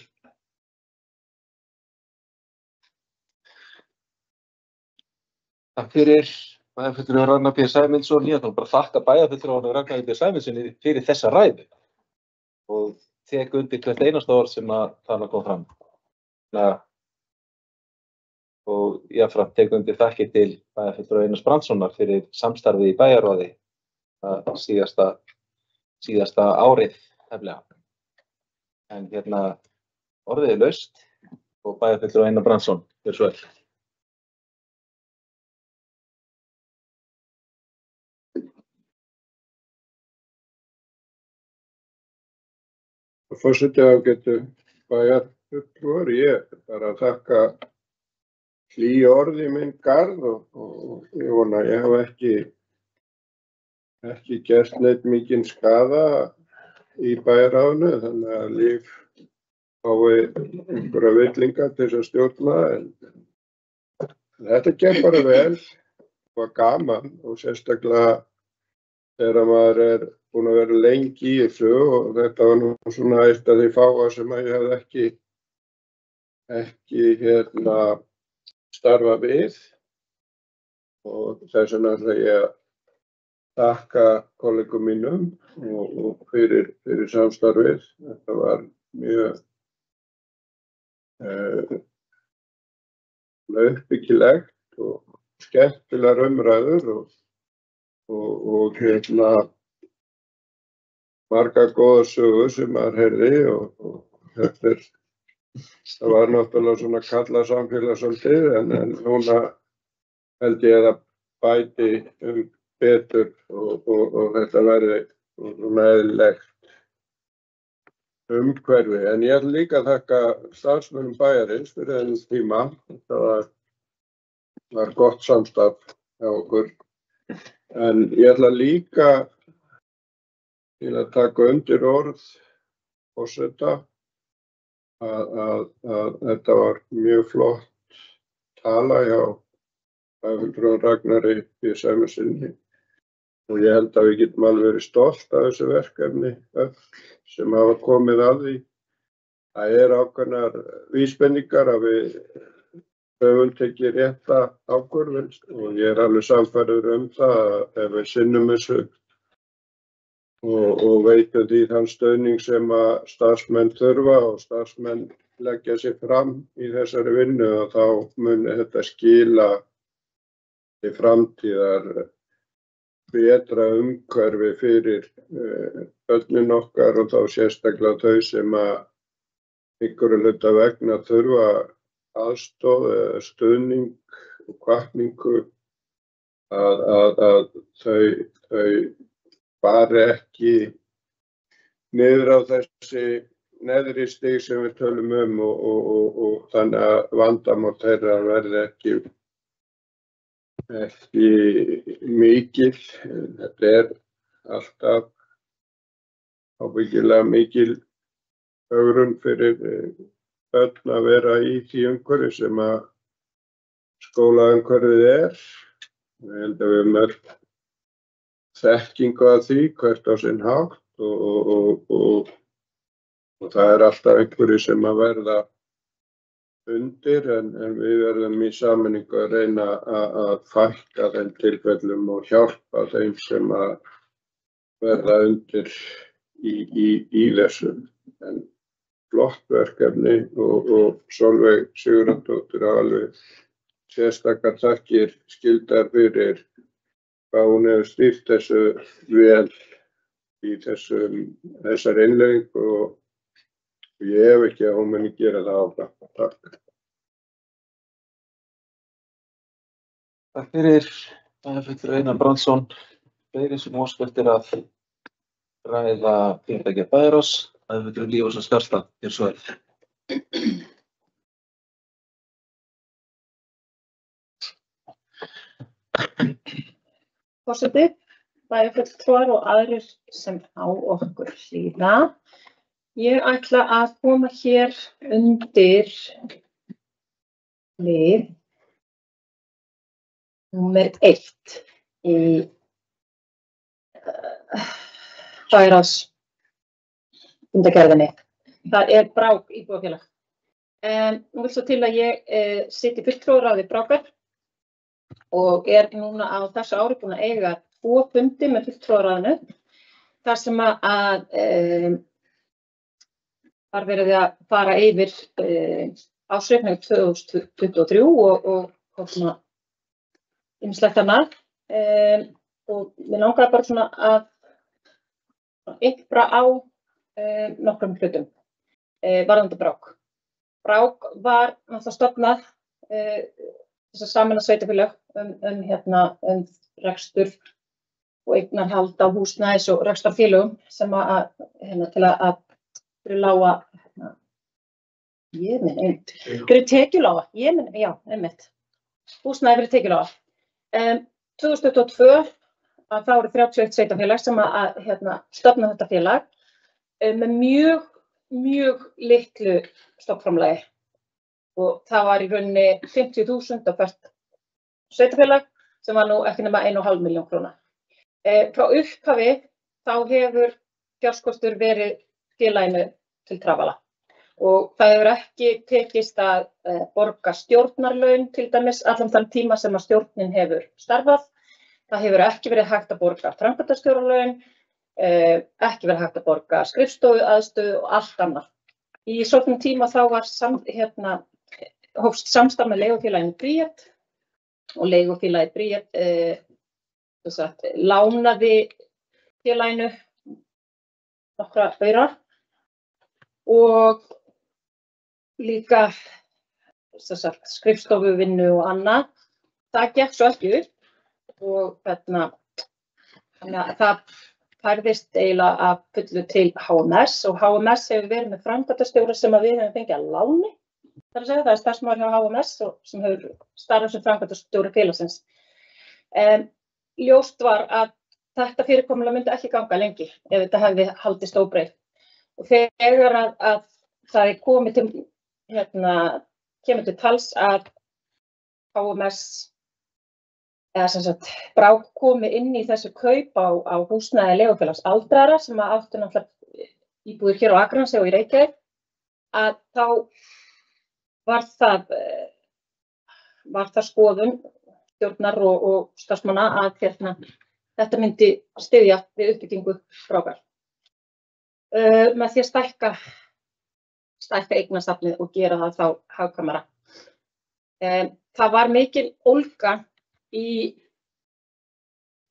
Takk fyrir bæjarfulltrúa Ragnar B. Sæmundsson. Ég ætla bara að þakka bæjarfulltrúa Ragnar B. Sæmundssoni fyrir þessa ræðu og tek undir hvert einasta orð sem þarna kom fram. Og jafnframt tek undir þakkir til bæjarfulltrúa Einars Brandssonar fyrir samstarfið í bæjarráði síðasta árið heflega. En orðið laust og bæjarfulltrúa Einar Brandsson, gjörðu svo vel. Forseti ágætu bæjarfulltrúar, ég bara þakka hlý orð í minn garð og ég vona að ég hafi ekki gert neitt mikinn skaða í bæjarráðinu, þannig að Líf fái einhverja villinga til þess að stjórna, en þetta gekk bara vel og var gaman og sérstaklega þegar maður búin að vera lengi í þessu og þetta var nú svona eitt af því fáa sem ég hefði ekki starfa við og þess vegna ætla ég að þakka kollegum mínum og fyrir samstarfið. Þetta var mjög uppbyggilegt og skemmtilegar umræður og margar góðar sögur sem maður heyrði og það var náttúrulega svona kalla samfélag svolítið en núna held ég að bæti betur og þetta verði svona eðlilegt umhverfi. En ég ætla líka að þakka starfsmönnum bæjarins fyrir þennan tíma. Þetta var gott samstarf hjá okkur. En ég ætla líka til að taka undir orð forseta að þetta var mjög flott tala hjá bæjarfulltrúa Ragnari B. Sæmundssoni og ég held að við getum alveg verið stolt af þessu verkefni sem hafa komið að því. Það ákveðnar vísbendingar að við höfum tekið rétta ákvörðun og ég alveg sannfærður það að ef við sinnum þessu og veitum því þann stuðning sem að starfsmenn þurfa og starfsmenn leggja sig fram í þessari vinnu og þá muni þetta skila til framtíðar betra umhverfi fyrir börnin okkar og þá sérstaklega þau sem að einhverju hluta vegna þurfa aðstoð eða stuðning og hvatningu að þau fari ekki niður á þessi neðri stig sem við tölum og þannig að vandamál þeirra verði ekki mikil. Þetta alltaf ábyggilega mikil ögrun fyrir börn að vera í því umhverfi sem að skólaumhverfið Ég held að við mörg þekkingu að því hvert á sinn hátt og það alltaf einhverju sem að verða undir en við verðum í sameiningu að reyna að fækka þeim tilfellum og hjálpa þeim sem að verða undir í þessu. En flott verkefni og Sólveig Sigurðardóttir alveg sérstakar þakkir skildar fyrir hvað hún hefur stýrt þessu vel í þessari innleiðingu og ég hef ekki að hún muni gera það áfram. Takk. Takk fyrir. Bæjarfulltrúi Einar Brandsson. Fleiri sem óska eftir að ræða fyrirtækið Bæjarás. Bæjarfulltrúi Lífós Skarstad. Hér svo er. Forseti, bæjarfulltrúar og aðrir sem á okkur hlýða. Ég ætla að koma hér undir lið númer 1 í Bæjarás fundargerðinni. Það er Brák íbúðafélag. Nú vil svo til að ég sit í fulltrúaráði Brákar og núna á þessu ári búin að eiga 2 fundi með fulltrúaráðinu þar sem að var verið að fara yfir ársreikning 2023 og svona ýmislegt annað og mér langaði bara svona að ympra á nokkrum hlutum varðandi Brák. Brák var náttúrulega stofnað þess að sameina sveitarfélög um rekstur og eignarhald á húsnæðis og rekstrarfélögum sem til að fyrir lága fyrir tekjulága einmitt húsnæði fyrir tekjulága 2022 að þá eru 31 sveitarfélag sem stofna þetta félag með mjög litlu stofnframlagi og það var í rauninni 50.000 á hvert sveitarfélag sem var nú ekki nema 1,5 milljón króna. Frá upphafi þá hefur fjárskortur verið félaginu til trafala og það hefur ekki tekist að borga stjórnarlaun til dæmis allan þann tíma sem að stjórnin hefur starfað. Það hefur ekki verið hægt að borga framkvæmdastjóralaun, ekki verið hægt að borga skrifstofuaðstöðu og allt annað. Í svolítinn tíma þá var hófst samstarf með leigufélaginu Bríet og leigufélagið Bríet lánaði félaginu nokkra aura og líka skrifstofuvinnu og annað. Það gekk svo ekki upp og þannig að það færðist eiginlega að fullu til HMS og HMS hefur verið með framkvæmdastjóra sem við hefum fengið að láni. Það er starfsmaður hjá HMS sem hefur starfað sem framkvæmdastjóri félagsins. Ljóst var að þetta fyrirkomulag myndi ekki ganga lengi ef þetta hefði haldist óbreytt. Og þegar að það er komið til tals að HMS Brák komi inn í þessu kaup á húsnæði leigufélags aldraðra sem áttu náttúrulega íbúðir hér á Akranesi og í Reykjavík að þá var það skoðun stjórnar og starfsmanna að þetta myndi styðja við uppbyggingu Brákar með því að stækka eignasafnið og gera það þá hagkvæmara. Það var mikil ólga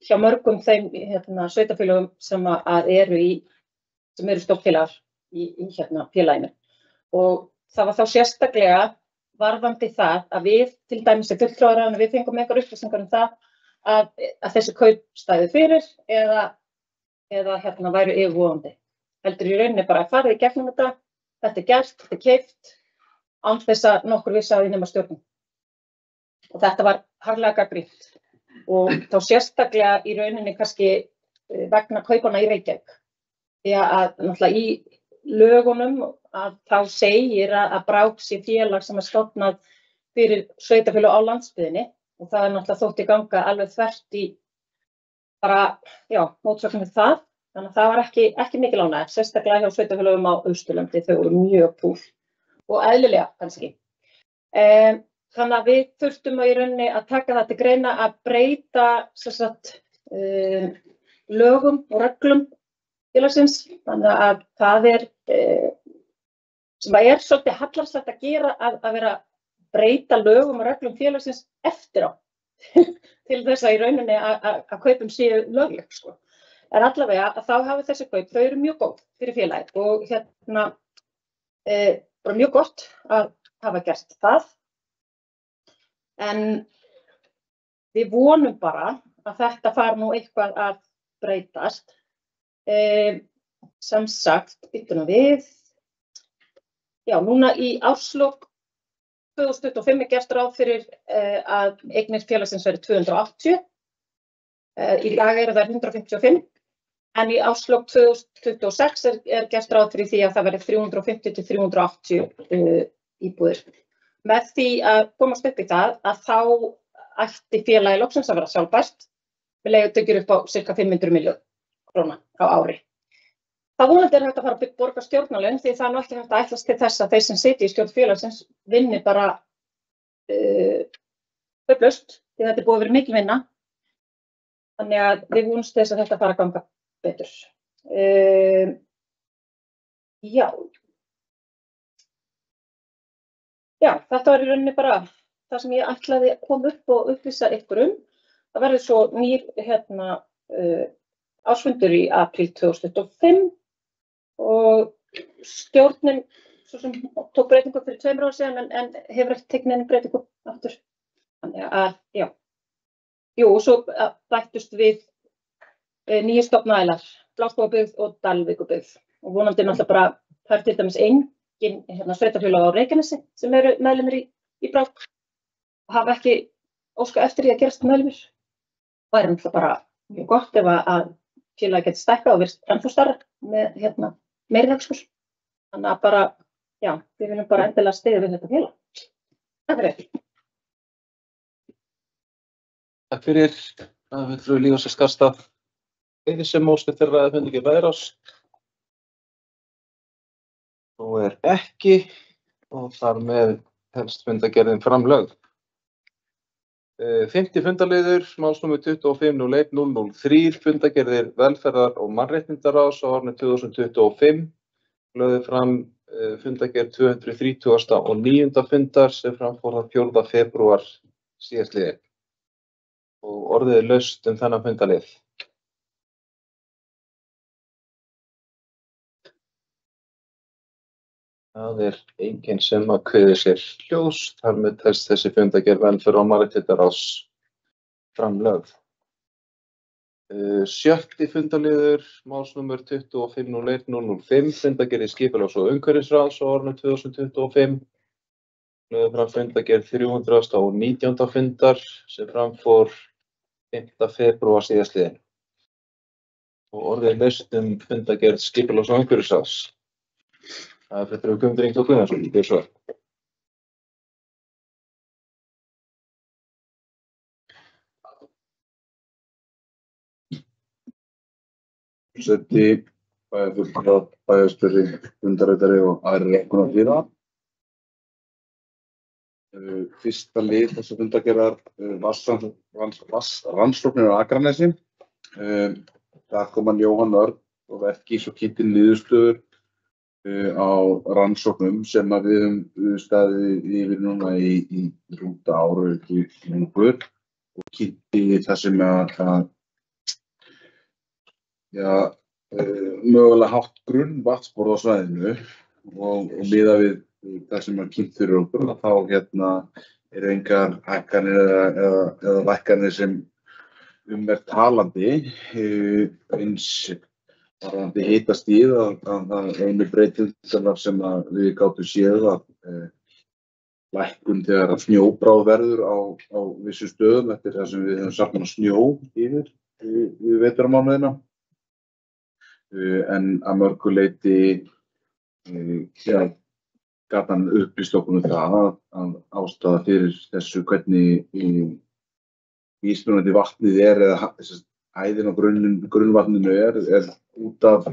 hjá mörgum þeim sveitarfélögum sem eru stofnfélagar í félaginu og það var þá sérstaklega varðandi það að við til dæmis sem fulltrúar við fengum einhver upplýsingar það að þessi kaup stæði fyrir eða væru yfirvofandi. Heldur í rauninni bara að fara í gegnum þetta er gert, þetta er keypt án þess að nokkur vissi að því nema stjórnum. Og þetta var harðlega gagnrýnt og þá sérstaklega í rauninni kannski vegna kaupana í Reykjavík. Því að náttúrulega í lögunum að þá segir að Brák sé félag sem er stofnað fyrir sveitarfélög á landsbyggðinni og það er náttúrulega þótt í ganga alveg þvert í mótsögn við það. Þannig að það var ekki mikil ánægja, sérstaklega hjá sveitarfélögum á Austurlandi, þau voru mjög púl og eðlilega kannski. Þannig að við þurftum í rauninni að taka það til greina að breyta lögum og reglum félagsins. Þannig að það sem er svolítið hallarslegt að gera að vera breyta lögum og reglum félagsins eftir á til þess að í rauninni að kaupin séu lögleg, sko. En allavega að þá hafi þessi kaup, þau eru mjög góð fyrir félagið og bara mjög gott að hafa gert það. En við vonum bara að þetta fari nú eitthvað að breytast. Sem sagt, byttum við. Já, núna í árslok 2025 gert ráð fyrir að eignir félagsins verði 280. Í dag eru þær 155. En í árslok 2026 gert ráð fyrir því að það verði 350 til 380 íbúðir. Með því að komast upp í það að þá ætti félagið loksins að vera sjálfbært með leigutekjur upp á ca. 500 milljón króna á ári. Það vonandi hægt að fara að borga stjórnarlaun því það ekki hægt að ætlast til þess að þeir sem sitja í stjórn félagsins vinni bara upplaust því þetta búið að vera mikil vinna. Þannig að við vonumst þess að þetta fara að ganga betur. Já, þetta var í rauninni bara það sem ég ætlaði að koma upp og upplýsa ykkur Það verður svo nýr ársfundur í apríl 2025 og stjórnin svo sem tók breytingu fyrir 2 ára síðan en hefur ekki tekið neina breytingu aftur. Þannig að, já. Jú, og svo bættust við nýju stofnaðilar, Bláskógabyggð og Dalvíkurbyggð. Og vonandi náttúrulega bara, það er til dæmis engin sveitarfélag á Reykjanesi sem eru meðlimir í Brák og hafa ekki óskað eftir því að gerast meðlimir. Það er náttúrulega bara mjög gott ef að félagi geti stækkað og verið ennþá stærra með meiri hagsmur. Þannig að bara, já, við viljum bara endilega styðja við þetta félag. Takk fyrir. Takk fyrir. Það er frú Lífans Skarstað. Eða sem óskar þeirra að fundi ekki Bæjarráðs. Nú er ekki og þar með helst fundagerðin framlögð. 50 fundaliður, málsnúmer 25-01-003, fundagerðir velferðar- og mannréttindaráðs á árinu 2025, lögðu fram fundagerð 230. og 9. fundar sem framfór þann 4. febrúar síðastliðinn. Og orðið er laust þennan fundalið. Það er enginn sem að kveði sér hljóðs, þar með telst þessi fundagerð velferðar- og mannréttindaráðs framlögð. 7. fundaliður, málsnúmer 25-01-005, fundagerð skipulags- og umhverfisráðs á árinu 2025. Lögðu fram fundagerð 300. og 19. fundar sem framfór 5. febrúar síðastliðinn. Og orðið er laust fundagerð skipulags- og umhverfisráðs. Það er fyrir Guðmundur Ingvar Guðjónsson, þér svo. Forseti, bæjarfulltrúar, bæjarstjóri, fundarritari og aðrir einhverjum hlýða. Fyrsta lið þessa fundagerðar rannsóknir á Akranesi. Þar kom hann Jóhann Örn og Verkís og kynnti niðurstöður á rannsóknum sem að við höfum staðið yfir núna í rúmta ára ekki lengur og kynnti það sem mögulega hátt grunn vatnsborð á svæðinu og miðað við það sem kynnt fyrir okkur að þá eru engar hækkanir eða lækkanir sem er talandi eins varðandi hitastig að einu breytingarnar sem við gátum séð að lækkun þegar að snjóbráð verður á vissu stöðum eftir það sem við höfum safnað snjó yfir vetrarmánuðina. En að mörgu leyti gat hann upplýst okkur það að ástæða fyrir þessu hvernig ísbrunandi vatnið eða hæðin á grunnvatninu er út af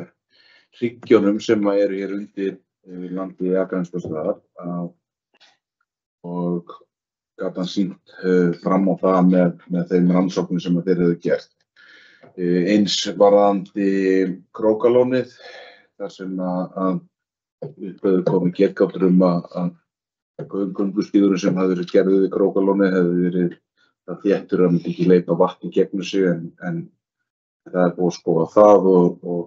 hryggjónum sem eru hér undir landi Akraneskjalar og gat hann sýnt fram á það með þeim rannsóknum sem þeir hefðu gert. Eins varðandi Krókalónið þar sem að uppgöðu komið getgáttur að göngustígurinn sem hafði verið gerður við Krókalóni hefði verið það þéttur að myndi ekki leipa vatn í gegnum sig en það er búið að skoða það og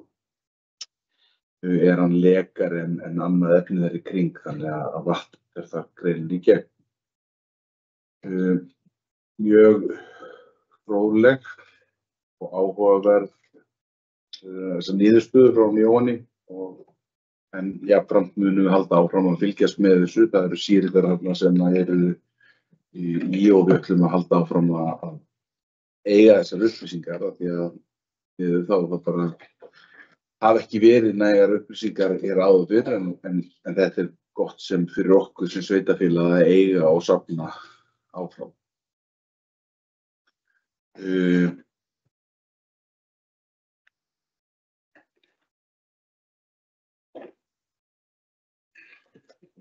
hann lekar en annað efni þar í kring þannig að vatn það greinilega í gegn. Mjög fróðleg og áhugaverð þessar niðurstöður frá Jóhanni en jafnframt munum við halda áfram að fylgjast með þessu. Það eru sýriðar þarna sem eru í og við ætlum að halda áfram að eiga þessar upplýsingar af því að þá það bara hafa ekki verið nægar upplýsingar áður en þetta er gott sem fyrir okkur sem sveitarfélag að eiga og safna áfram.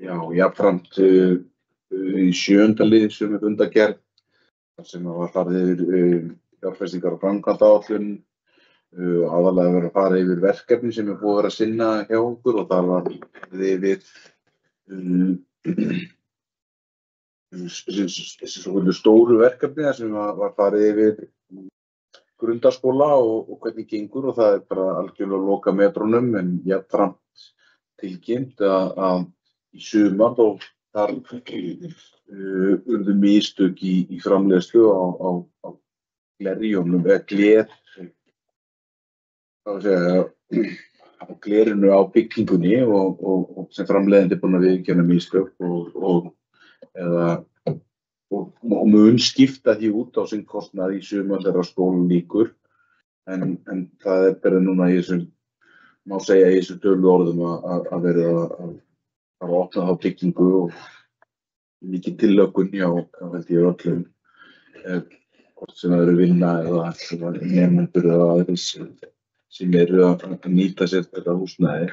Já, jafnframt í 7. lið sem fundargerð sem var farið yfir fjárfestingar og framkvæmdaáætlun aðalega verið að fara yfir verkefni sem búið að vera að sinna hjá okkur og það var yfir þessi stóru verkefni sem var farið yfir grundaskóla og hvernig gengur og það er bara algjörlega loka metrónum en jafnframt tilkynnt að í sumar og þar urðu mistök í framleiðslu á glerjónum eða glerinu á byggingunni og sem framleiðandi búinn að viðurkenna mistök og mun skipta því út á sinn kostnað í sumar þegar skólinn lýkur en það er bara núna í þessum má segja í þessum tölu orðum að verða að opna þá byggingu og mikið tillökun hjá held ég öllum hvort sem það eru vinna eða nemendur eða aðrir sem eru að nýta sér þetta húsnæði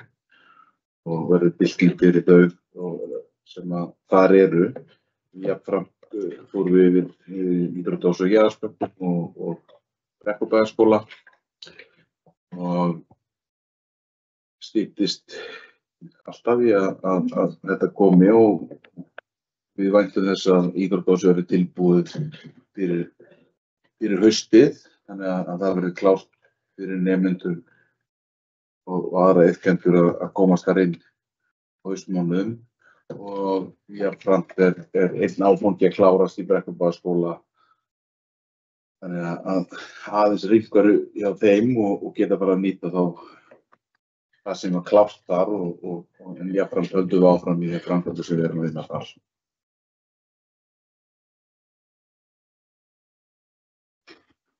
og verður bylting fyrir þau sem að þar eru. Jafnframt fórum við yfir Íþróttahús og Héraðsbæ og Brekkubæjarskóla og styttist alltaf í að þetta komi og við væntum þess að Íþróttahús verði tilbúið fyrir haustið þannig að það verði klárt fyrir nemendur og aðra iðkendur að komast þar inn á haustmánuðum og jafnframt er einn áfangi að klárast í Brekkubæjarskóla þannig að aðeins ríkar hjá þeim og geta bara að nýta þá það sem var klárt þar en jafnframt höldum við áfram í þeim framkvæmdum sem við erum að vinna þar.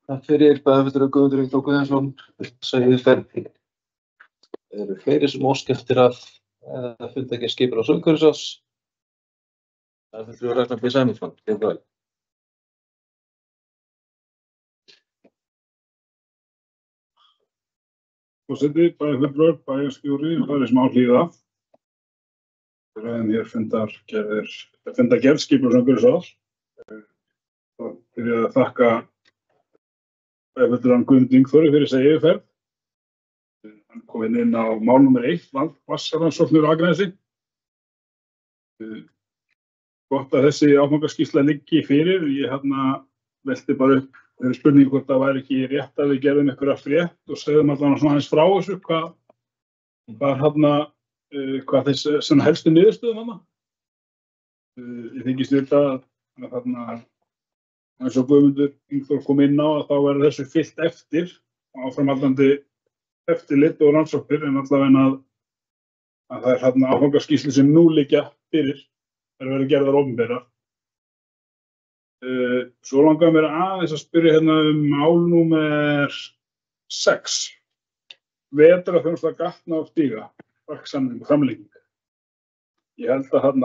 Takk fyrir bæjarfulltrúi Guðmundur Ingi Guðjónsson. Eru fleiri sem óska eftir að fundargerð skipulags- og umhverfisráðs? Bæjarfulltrúi Ragnar B. Sæmundsson. Forseti, bæjarfulltrúar, bæjarstjóri, það er smá hlýða. Ræðum hér fundargerð skipulags- og umhverfisráðs. Þá byrja að þakka bæjarfulltrúann Guðmund Ingþóri fyrir þessa yfirferð. Hann kom inn á mál númer 1, vatnsrannsóknir á Akranesi. Gott að þessi áfangaskýrsla liggi fyrir. Ég velti bara upp þeirri spurningu hvort það væri ekki rétt að við gerðum einhverja frétt og segðum allan svona aðeins frá þessu hvað þessi helstu niðurstöðum þarna. Ég þykist vita að eins og Guðmundur Ingþór kom inn á að þá verður þessu fyllt eftir áframhaldandi eftirlit og rannsóknir en allavega að það er áfangaskýrslu sem nú liggja fyrir verður gerðar opinberar. Svo langar mér aðeins að spyrja mál númer 6. Vetrarþjónusta gatna og stíga, verksamning og framlenging. Ég held að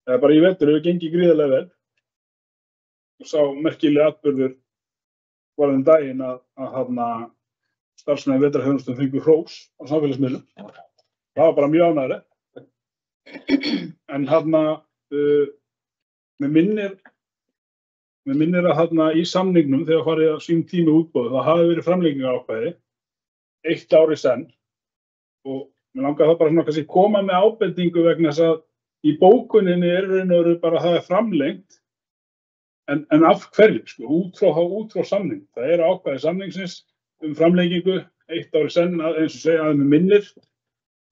eða bara í vetur hefur gengið gríðarlega vel og sá merkilega atburður var daginn að starfsmenn vetrarþjónustu fengu hrós á samfélagsmiðlum. Það var bara mjög ánægjulegt. En mér minnir að í samningnum þegar farið á sín tími útboð það hafi verið framlengingarákvæði 1 ár í senn og mér langar það bara kannski koma með ábendingu vegna þess að í bókuninni raun og veru bara það framlengt, en af hverju, sko, út frá samning. Það ákvæði samningsins framlengingu, 1 ári senn, eins og segja að með minnir,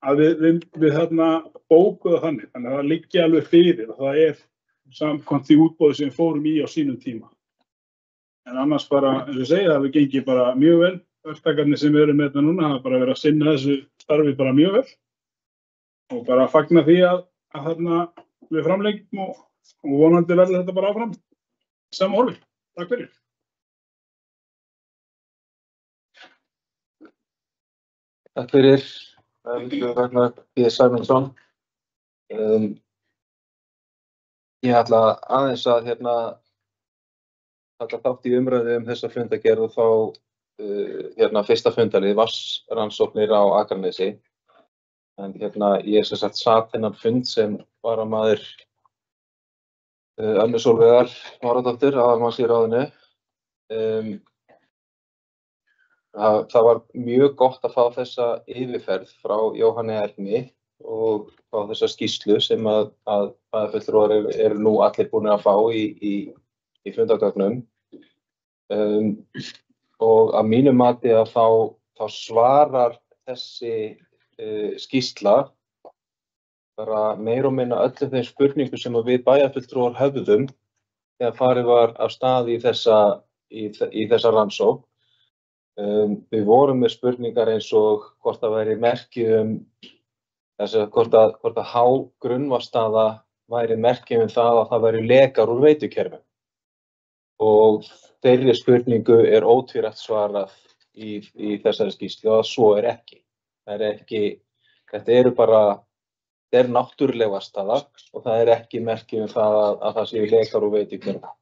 að við þarna bókuða þannig að það liggi alveg fyrir og það samkvæmt því útboði sem við fórum í á sínum tíma. En annars bara, eins og segja, það við gengið bara mjög vel. Verktakarnir sem við erum með þetta núna hafa bara verið að sinna þessu starfi bara mjög vel og bara fagna því að þarna við framlengjum og vonandi verður þetta bara áfram sama horfi. Takk fyrir. Takk fyrir. Ragnar B. Sæmundsson. Ég ætla aðeins að taka þátt í umræðu þessa fundargerð og þá fyrsta fundarlið vatnsrannsóknir á Akranesi. En ég sem sagt sat þennan fund sem varamaður Önnu Sólveigar Smáradóttur, aðalmanns í ráðinu. Það var mjög gott að fá þessa yfirferð frá Jóhanni Erni og fá þessa skýrslu sem að bæjarfulltrúar eru nú allir búin að fá í fundargögnum. Og að mínu mati að þá svarar þessi skýrsla bara meira og minna öllum þeim spurningum sem við bæjarfulltrúar höfðum þegar farið var af stað í þessa rannsókn. Við vorum með spurningar eins og hvort það væri merki hvort að há grunnvatnsstaða væri merki það að það væri lekar úr veitukerfum. Og þeirri spurningu ótvírætt svarað í þessari skýrslu að svo ekki. Þetta náttúruleg vatnsstaða og það ekki merki það að það séu lekar úr veitukerfum.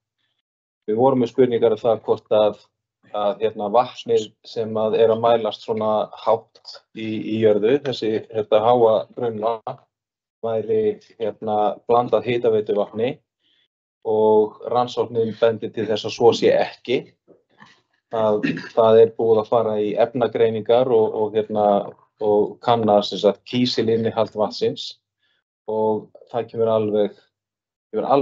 Við vorum með spurningar það hvort að vatnið sem að mælast svona hátt í jörðu, þetta háa grunnvatn, væri blandað hitaveituvatni og rannsóknin bendir til þess að svo sé ekki. Það búið að fara í efnagreiningar og kanna kísilinnihald vatnsins og það kemur alveg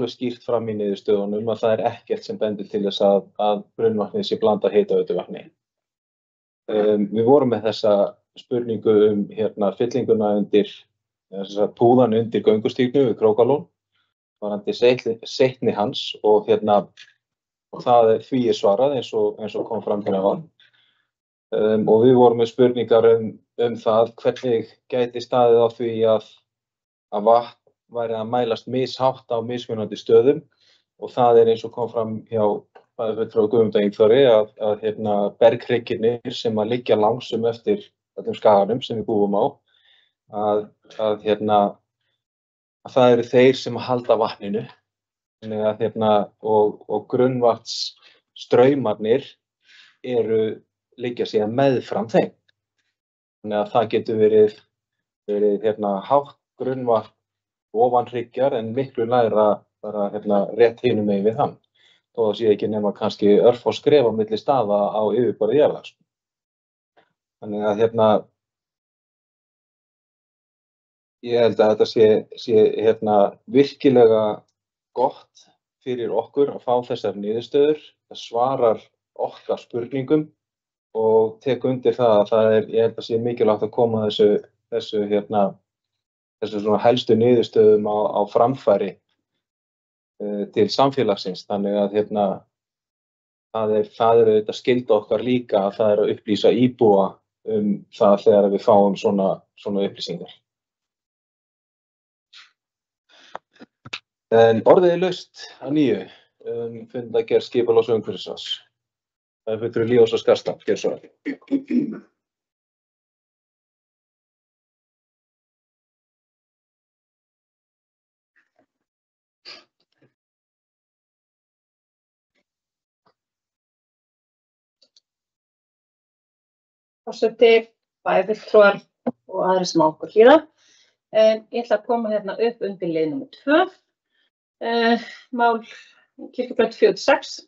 skýrt fram í niðurstöðunum að það ekkert sem bendir til þess að grunnvatnið sé blandað hitaveituvatni. Við vorum með þessa spurningu fyllinguna púðan undir göngustígnu við Krókalón, varðandi seytni hans og því svarað eins og kom fram hérna áðan. Og við vorum með spurningar það hvernig gæti staðið á því að vatn væri að mælast mishátt á mismunandi stöðum og það eins og kom fram hjá bæjarfulltrúa Guðmundar Ingþóri að berghryggirnir sem að liggja langsum eftir öllum skaganum sem við búum á að það eru þeir sem halda vatninu og grunnvatnsstraumarnir liggja síðan meðfram þeim. Þannig að það getur verið hátt grunnvatn ofan hryggjar en miklu lægra bara rétt hinum megin við hann. Þó það sé ekki nema kannski örfá skref á milli staða á yfirborði jarðar. Þannig að ég held að þetta sé virkilega gott fyrir okkur að fá þessar niðurstöður. Það svarar okkar spurningum og tek undir það að ég held að sé mikilvægt að koma þessu svona helstu niðurstöðum á framfæri til samfélagsins. Þannig að það auðvitað skylda okkar líka að það að upplýsa íbúa það þegar við fáum svona upplýsingar. En orðið laust að nýju fundargerð skipulags- og umhverfisráðs. Það fulltrúi Líós og Skarðsdal, gjörðu svo vel. Forseti, bæjarfulltrúar og aðrir sem á okkur hlýða. Ég ætla að koma upp undir lið númer 2. Mál Kirkjubraut 46.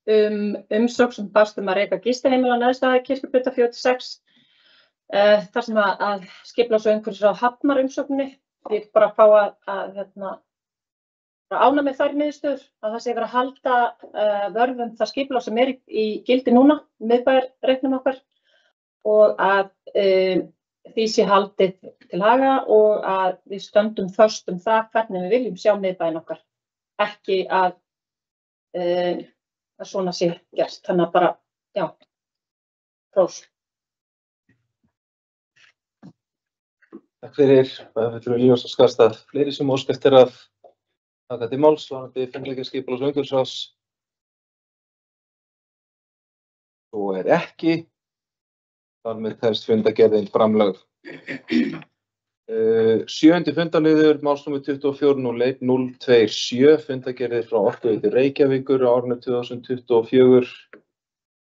Umsókn sem barst að reka gistiheimili á neðsta Kirkjubrautar 46. Þar sem að skipulags- og umhverfisráð hafnar umsókninni ég bara fá að ána með þær niðurstöður, að það sé verið að halda vörðum það skipulag sem í gildi núna, miðbæjarreiknum okkar, og að því sé haldið til haga og að við stöndum föst það hvernig við viljum sjá miðbæinn okkar. Ekki að svona sé gert. Þannig að bara, já, hrós. Takk fyrir. Fulltrúi Lýðveldisins Skarðsstað. Fleiri sem óska eftir að taka til máls varðandi fengleikaskipulags- og umhverfisráðs. Svo ekki. Þar með telst fundargerðin framlögð. 7. fundarliður, málsnúmer 24.01.027, fundargerðir frá Orkuveitu Reykjavíkur á árinu 2024.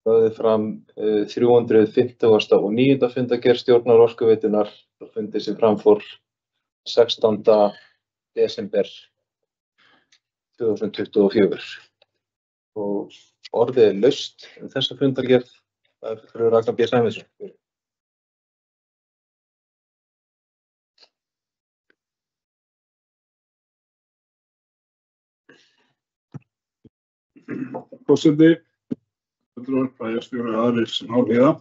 Lögðu fram 350. og 9. fundargerð stjórnar Orkuveitunnar, fundi sem framfór 16. desember 2024. Og orðið laust þessa fundargerð. Það fyrir Ragnar B. Sæmundsson. Forseti, fulltrúar, bæjarstjóri og aðrir sem áhlýða.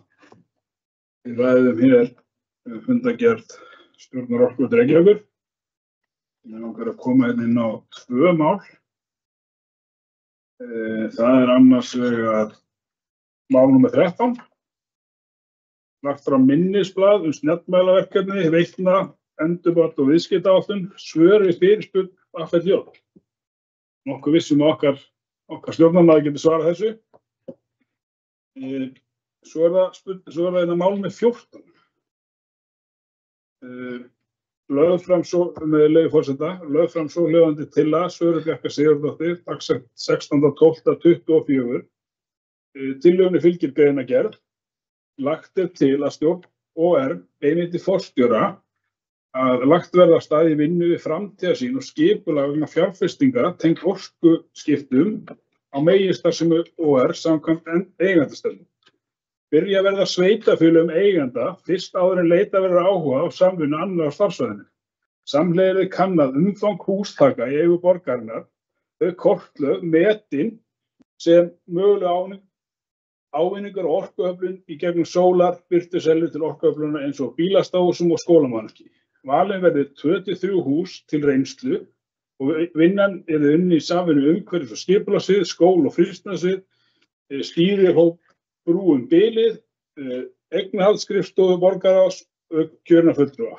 Við ræðum hér fundargerð stjórnar Orkuveitu Reykjavíkur. Mig langar að koma inn á 2 mál. Það annars vegar mál númer 13. Lagt fram minnisblað snjallmælaverkefni, Veitna, endurbót og viðskiptaáætlun, svör við fyrirspurn FLJ. Nokkuð vissum að okkar stjórnarmaður getur svarað þessu. Svo er það mál með 14. Lögð fram með leyfi forseta, lögð fram svohljóðandi tillaga Söru Bjarkar Sigurðardóttur, dagsett 16.12.24. Tillögunni fylgir greinargerð. Lagt til að stjórn OR beini forstjóra að lagt verði af stað í vinnu við framtíðarsýn og skipulag vegna fjárfestinga tengt orkuskiptum á meginstarfsemi OR samkvæmt eigendastefnu. Byrja verða sveitarfélögum eiganda fyrst áður en leita verður áhuga á samvinnu annarra á starfsvæðinu. Samhliða yrði kannað umfang hústaka í eigu borgarinnar, þau kortlögð metin sem mögulega ávinningur og orkuöflun í gegnum sólar, birtusellu til orkuöflunar eins og bílastæðahúsum og skólamannvirki. Valin verði 23 hús til reynslu og vinnan yrði unnin í samvinnu umhverfis- og skipulagssvið, skól- og frístundasvið, stýrihóp brú bilið, eignarhaldsskrifstofu borgarráðs og kjörinna fulltrúa.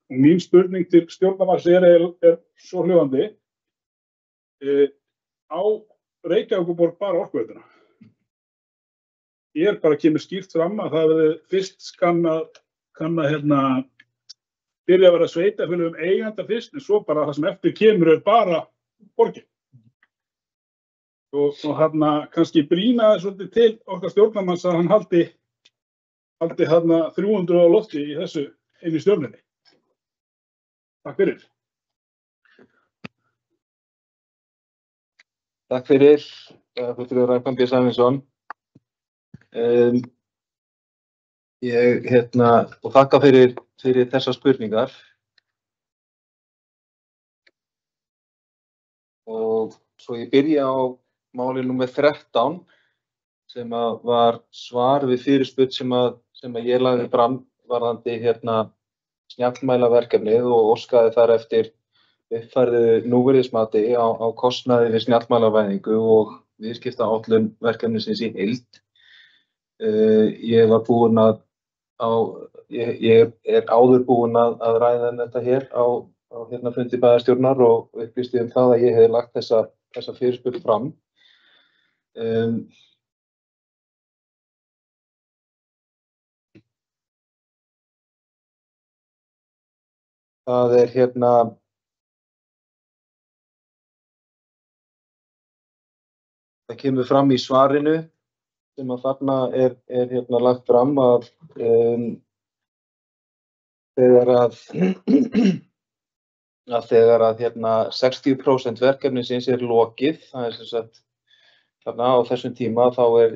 Og mín spurning til stjórnarmanns er svohljóðandi. Á Reykjavíkurborg bara Orkuveituna? Ég bara kemur skýrt fram að það verði fyrst byrja að vera sveitarfélögum eiganda fyrst, en svo bara það sem eftir kemur er bara borgin. Og kannski brýna það svolítið til okkar stjórnarmanns að hann haldi 300 á lofti í þessu inn í stjórninni. Takk fyrir. Takk fyrir, fulltrúi Ragnar B. Sæmundsson. Og þakka fyrir þessar spurningar. Og svo ég byrja á máli númer 13 sem var svar við fyrirspurn sem ég lagði fram varðandi snjallmælaverkefnið og óskaði þar eftir uppfærðu núvirðismati á kostnaði við snjallmælavæðingu og viðskiptaáætlun verkefnisins í heild. Ég er áður búinn að ræða þetta hér á fundi bæjarstjórnar og upplýsti það að ég hefði lagt þessa fyrirspurn fram. Það það kemur fram í svarinu sem að þarna er lagt fram að þegar að 60% verkefnisins er lokið, það er sem sagt þarna á þessum tíma þá er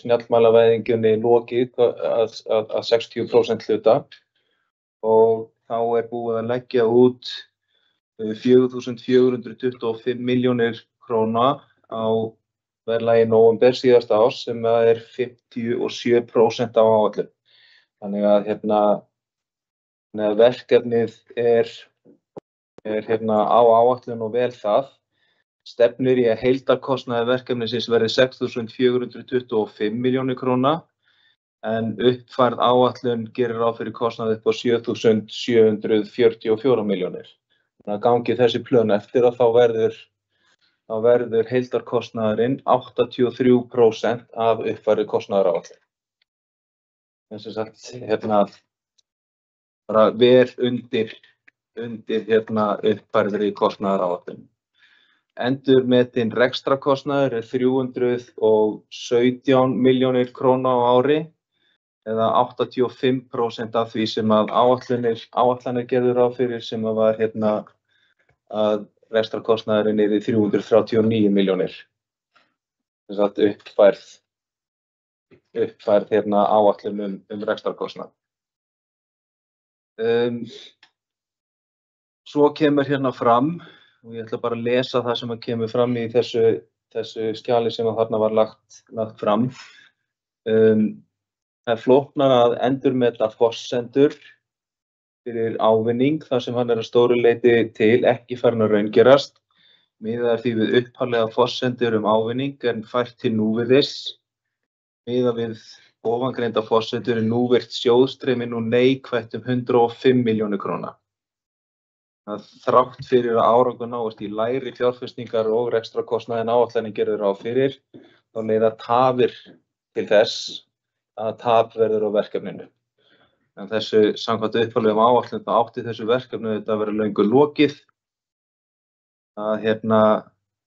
snjallmælavæðingunni lokið að 60% hluta og þá búið að leggja út 4.425 milljónir króna á verðlagi nóvember síðasta árs sem er 57% af áætlun. Þannig að verkefnið er á áætlun og vel það. Stefnir í að heildarkostnaður verkefnisins verði 6.425 milljónir króna en uppfærð áætlun gerir ráð fyrir kostnað upp á 7.744 milljónir. Þannig að gangi þessi plön eftir að þá verður heildarkostnaðurinn 83% af uppfærðu kostnaðaráætlun. Þess að sagt, bara ver undir uppfærðri kostnaðaráætlun. Endurmetinn rekstrarkostnaður er 317 milljónir króna á ári eða 85% af því sem að áætlanir gerðu ráð fyrir sem að var að rekstrarkostnaðurinn er 339 milljónir. Þess að uppfærð áætlun rekstrarkostnað. Svo kemur fram, og ég ætla bara að lesa það sem kemur fram í þessu skjali sem þarna var lagt fram. Það flóknara að endurmeta forsendur fyrir ávinning þar sem hann að stóru leyti til ekki farin að raungerast. Miðað því við upphaflega forsendur ávinning en fært til núvirðis. Miðað við ofangreinda forsendur núvirt sjóðstreymi nú neikvætt 105 milljónir króna. Þrátt fyrir að árangur náist í lægri fjárfestingar og rekstrarkostnað en áætlanir gerðu ráð fyrir, þá leiða tafir til þess að tap verður á verkefninu. En þessu samkvæmt upphaflegum áætlun þá átti þessu verkefni þetta að vera löngu lokið.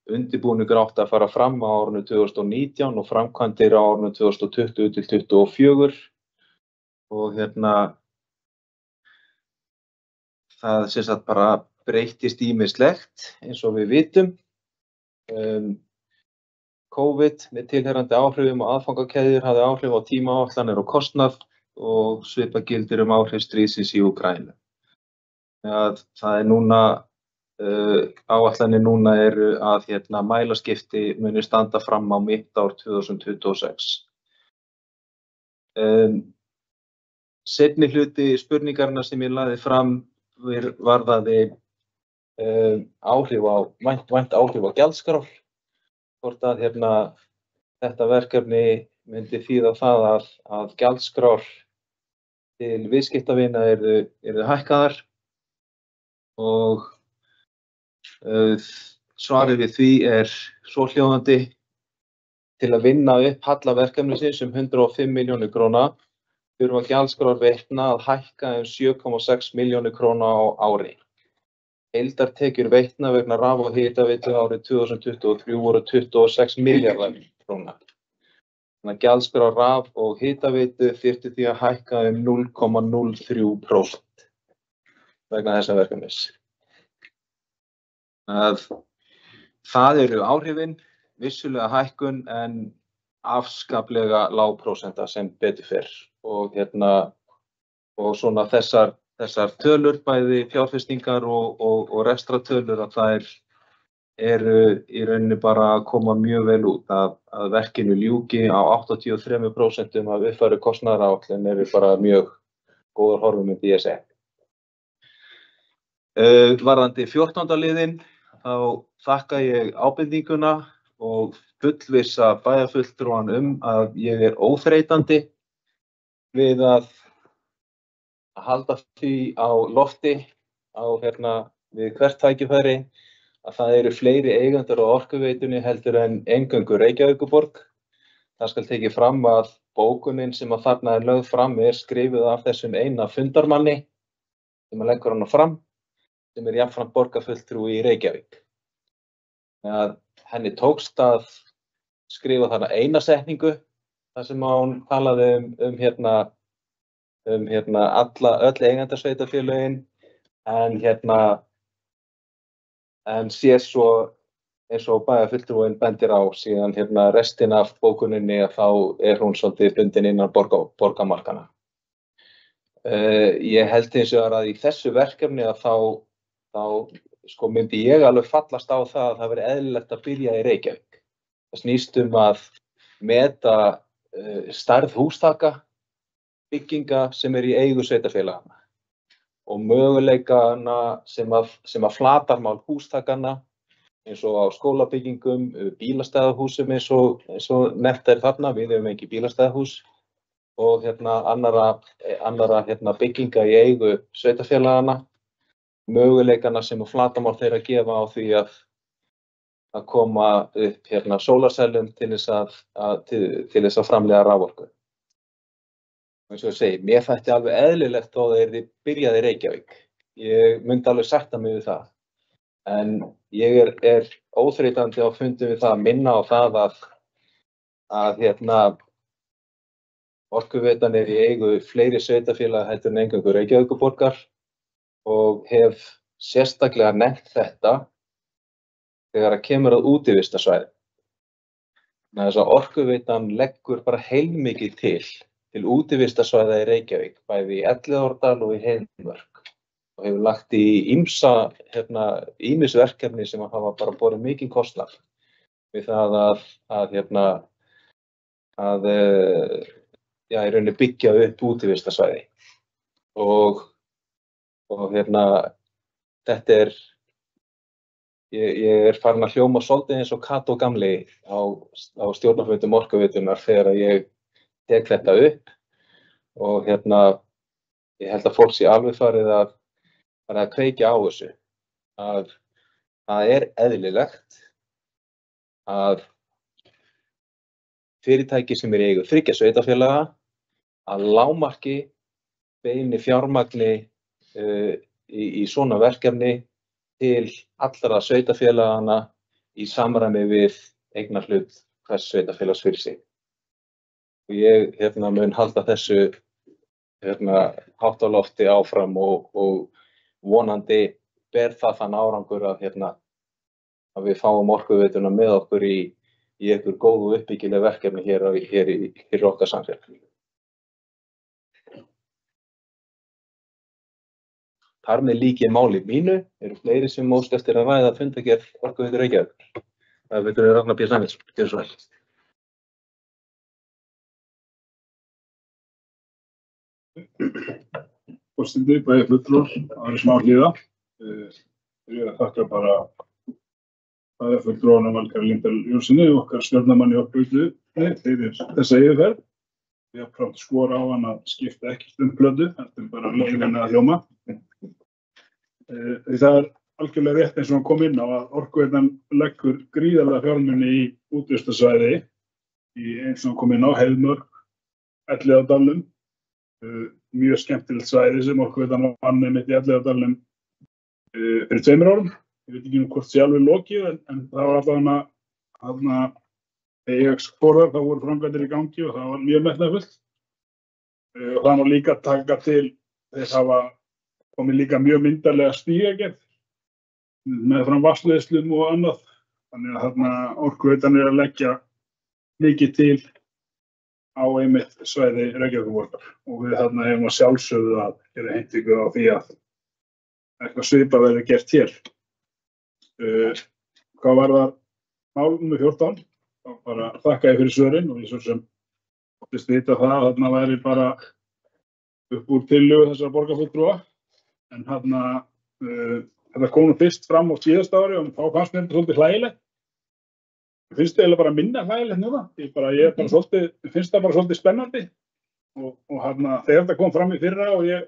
Undirbúningur átti að fara fram á árinu 2019 og framkvæmdir á árinu 2020 til 2024. Og það sem sagt bara breyttist ýmislegt eins og við vitum. COVID með tilheyrandi áhrifum og aðfangakeðjur hafði áhrif á tímaáætlanir og kostnað og svipað gildir áhrif stríðsins í Úkraínu. Það núna, áætlanir núna eru að mælaskipti muni standa fram á mitt ár 2026. Seinni hluti spurningarinnar sem ég lagði fram varðaði vænt áhrif á gjaldskrár. Hvort að þetta verkefni myndi þýða það að gjaldskrár til viðskiptavina yrðu hækkaðar og svarið við því er svohljóðandi. Til að vinna upp halla verkefnisins 105 milljónir króna þurfa gjaldskrár veitna að hækka 7,6 milljónir króna á ári. Heildartekjur veitna vegna raf- og hitaveitu árið 2023 voru 26 milljarðar króna. Þannig að gjaldskrár raf- og hitaveitu þyrfti því að hækka 0,03% vegna þessa verkefnis. Það eru áhrifin, vissulega hækkun en afskaplega lág prósenta sem betur fer. Og svona þessar tölur, bæði fjárfestingar og rekstratölur, að þær eru í rauninni bara að koma mjög vel út. Að verkinu ljúki á 83% af uppfærðu kostnaðaráætlun eru bara mjög góðar horfur myndi ég segja. Varðandi 14. liðinn, þá þakka ég ábendinguna og fullvissa bæjarfulltrúan að ég er óþreytandi við að halda því á lofti við hvert tækifæri að það eru fleiri eigendur á orkuveitunni heldur en eingöngu Reykjavíkurborg. Það skal tekið fram að bókunin sem að þarna er lögð fram skrifuð af þessum eina fundarmanni sem að leggur hana fram, sem er jafnframt borgarfulltrúi í Reykjavík. Henni tókst að skrifa þarna eina setningu þar sem hún talaði öll eigendarsveitarfélögin en sé svo eins og bæjarfulltrúinn bendir á síðan restin af bókuninni að þá er hún svolítið bundin innan borgarmarkana. Ég held hins vegar að í þessu verkefni að þá sko myndi ég alveg fallast á það að það veri eðlilegt að byrja í Reykjavík. Það snýst að meta stærð hústaka, bygginga sem í eigu sveitarfélaganna og möguleikana sem að flatarmál hústakanna eins og á skólabyggingum, bílastæðahúsum eins og nefnt þarna, við höfum ekki bílastæðahús og annara bygginga í eigu sveitarfélaganna, möguleikana sem að flatarmál þeirra gefa á því að koma upp sólarsellum til þess að framleiða raforku. Eins og ég segi, mér þætti alveg eðlilegt þó að þeir byrjaði í Reykjavík. Ég myndi alveg sætta mig við það. En ég er óþreytandi á fundum við það að minna á það að Orkuveitan í eigu fleiri sveitarfélaga heldur en eingöngu Reykjavíkurborgar og hef sérstaklega nefnt þetta þegar að kemur að útivistarsvæði. Þess að Orkuveitan leggur bara heilmikið til útivistarsvæða í Reykjavík, bæði í Elliðaárdal og í Heiðmörk og hefur lagt í ýmis verkefni sem hafa bara borið mikinn kostnað við það að í rauninni byggja upp útivistarsvæði og þetta ég farin að hljóma svolítið eins og Kató gamli á stjórnarfundum Orkuveitunar þegar ég tek þetta upp og ég held að fólk sé alveg farið að kveikja á þessu að það eðlilegt að fyrirtæki sem í eigu 3 sveitarfélaga að lágmarki beini fjármagni í svona verkefni til allra sveitarfélagana í samræmi við eignarhlut hvers sveitarfélags fyrir sig. Og ég mun halda þessu hátt á lofti áfram og vonandi ber það þann árangur að við fáum Orkuveituna með okkur í einhver góð og uppbyggileg verkefni hér í okkar samfélagi. Þar með lýk ég máli mínu, eru fleiri sem óska eftir að ræða fundargerð Orkuveitu Reykjavíkur. Það veitur Ragnar B. Sæmundsson, gjörðu svo vel. Forseti, bæði fulltrúar, aðrir smá hlýða. Ég þakka bara bæði fulltrúarnum Valgarði Líndal Jónssoni og okkar stjórnarmanni Orkuveitu fyrir þessa yfirferð. Við hafum frátt skora á hann að skipta ekki plötu, þetta bara leiðina að hljóma. Því það algjörlega rétt eins og hann kom inn á að Orkuveitan leggur gríðarlega fjármuni í útivistarsvæði eins og hann kom inn á Heiðmörk, Elliðaárdalnum, mjög skemmtilegt svæði sem Orkuveitan vann einmitt í Elliðaárdalnum fyrir 2 árum. Ég veit ekki hvort sé alveg lokið en það var alltaf þegar ég fór þar, þá voru framkvæmdir í gangi og það var mjög metnaðarfullt. Og það má líka taka til þeir hafa komið líka mjög myndarlega stígagerð meðfram vatnsleiðslum og annað. Þannig að Orkuveitan að leggja mikið til á einmitt svæði Reykjavíkurborgar og við hefum að sjálfsögðu að gera heimtingu á því að eitthvað svipað verði gert hér. Hvað var það mál nr. 14? Þá bara þakka ég fyrir svörin og ég svo sem óttist vita það að þarna væri bara upp úr tillögu þessara borgarfulltrúa en þetta kom nú fyrst fram á síðasta ári og þá fannst mér þetta svolítið hlægilegt. Mér finnst eiginlega bara minna hlægilegt núna. Ég finnst það bara svolítið spennandi og þegar þetta kom fram í fyrra og ég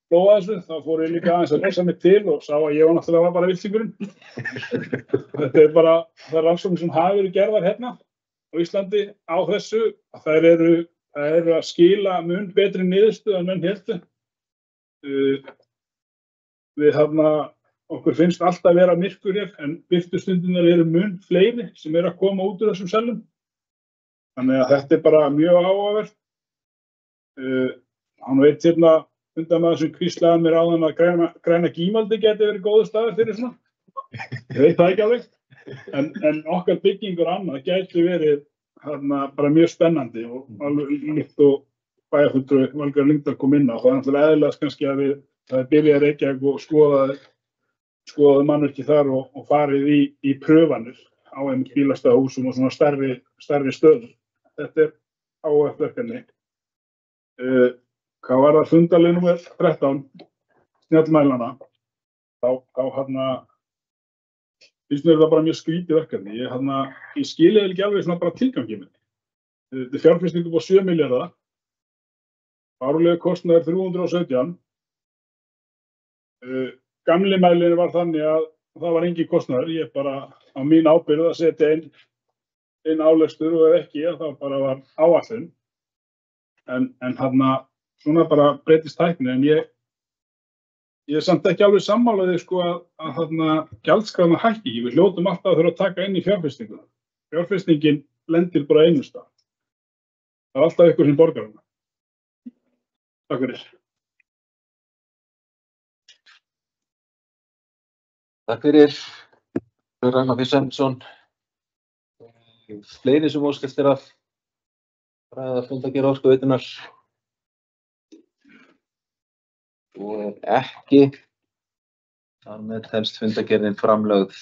hlóa þessu, þá fór ég líka aðeins að lesa mig til og sá að ég var náttúrulega bara viltingurinn. Þetta bara það rannsóknir sem hafa verið gerðar hérna á Íslandi á þessu að það eru að skila mun betri niðurstöðu en menn héldu. Við okkur finnst alltaf vera myrkur hér en birtustundirnar eru mun fleiri sem eru að koma út úr þessum sellum. Þannig að þetta bara mjög áhugavert. Hann veit fundarmaður sem hvíslaði mér áðan að græna gímaldi geti verið góður staður fyrir svona. Ég veit það ekki alveg. En okkar byggingur annað gæti verið bara mjög spennandi og alveg líkt og bæjarfulltrúi Valgerðar Lyngdal kom inn á, þá er náttúrulega eðlilegast kannski að það er byrjað að Reykjavík og skoðaði mannvirki þar og farið í pröfanir á einmitt bílastæðahúsum og svona stærri stöðum. Þetta er áhugavert verkefni. Hvað var það fundarlið númer 13, snjallmælana, þá finnst mér það bara mjög skrítið verkefni. Ég skilja ekki alveg svona bara tilgangið minni. Þetta er fjárfesting upp á 7 milljarða, árlega kostnaður 317. Gamli mælinu var þannig að það var engin kostnaður, ég bara á mín ábyrgð að setja inn álegstur og ef ekki, það bara var áætlun. En svona bara breytist tækni, en ég er samt ekki alveg sammála því sko að gjaldskrána hækki ekki. Við hljótum alltaf að þurfa að taka inn í fjárfestingu. Fjárfestingin lendir bara einum stað. Það er alltaf ykkur sem borgar hana. Takk fyrir. Takk fyrir, Ragnar B. Sæmundsson. Fleiri sem óskast að ræða fundargerð Orkuveitunnar og ekki. Þar með telst fundargerðin framlögð.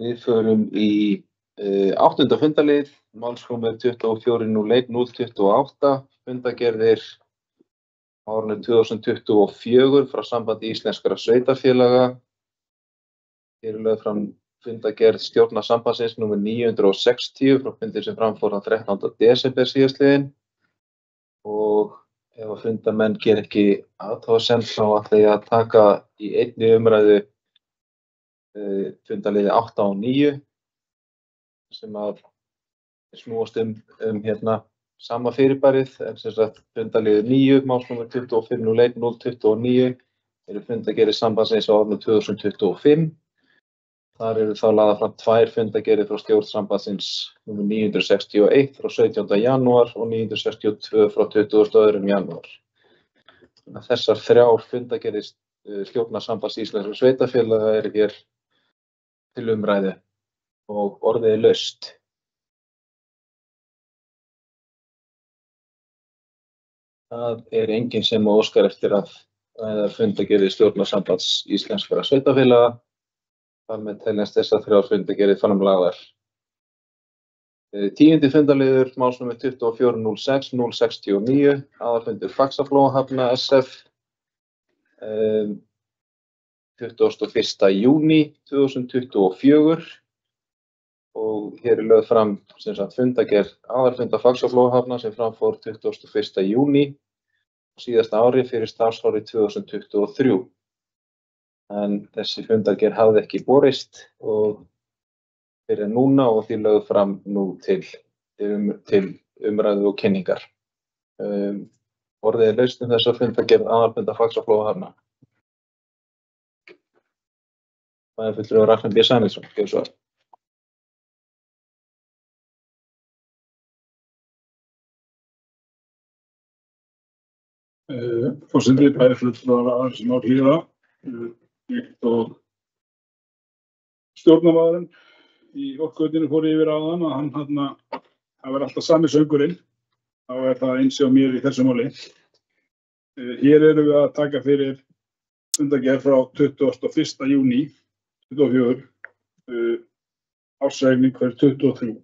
Við förum í 8. fundarlið, málsnúmer 24.01.028, fundargerðir árinu 2024 frá Sambandi íslenskra sveitarfélaga. Hér er lögð fram fundargerð stjórnar sambandsins númer 960 frá fundi sem framfór 13. desember síðastliðinn. Og ef að fundarmenn ger ekki athugasemd þá ætla ég að taka í einni umræðu fundarliði 8 og 9 sem að snúast sama fyrirbærið, en sem sagt fundarliður 9, málsnúmer 25.01.029 eru fundargerðir sambandsins á árinu 2025. Þar eru þá lagðar fram 2 fundargerðir frá stjórn sambandsins nr. 961 frá 17. janúar og 962 frá 22. janúar. Þessar 3 fundargerðir stjórnar sambands íslenskra sveitarfélaga eru hér til umræðu og orðið er laust. Það er enginn sem óskar eftir að fundargerðir stjórnar sambands íslenskra sveitarfélaga. Þar með teljast þessar 3 fundargerðir framlagðar. 10. fundarliður, málsnúmer 24.06.069, aðalfundur Faxaflóahafna SF, 21. júní 2024. Og hér er lögð fram fundargerð aðalfundar Faxaflóahafna sem framfór 21. júní á síðasta ári fyrir starfsárið 2023. En þessi fundargerð hafði ekki borist og fyrir núna og því lögð fram nú til umræðu og kynningar. Orðið er laust þessa fundargerð aðalfundar Faxaflóahafna. Bæjarfulltrúi Ragnar B. Sæmundsson, gefur svar. Forseti, bæjarfulltrúar aðeins sem á hlýða, líkt og stjórnarmaðurinn í Orkuveitinu fór yfir áðan að það verður alltaf sami söngurinn, þá er það eins og mér í þessu máli. Hér erum við að taka fyrir fundargerð frá 21. júní 2024, ársreikning fyrir 2023.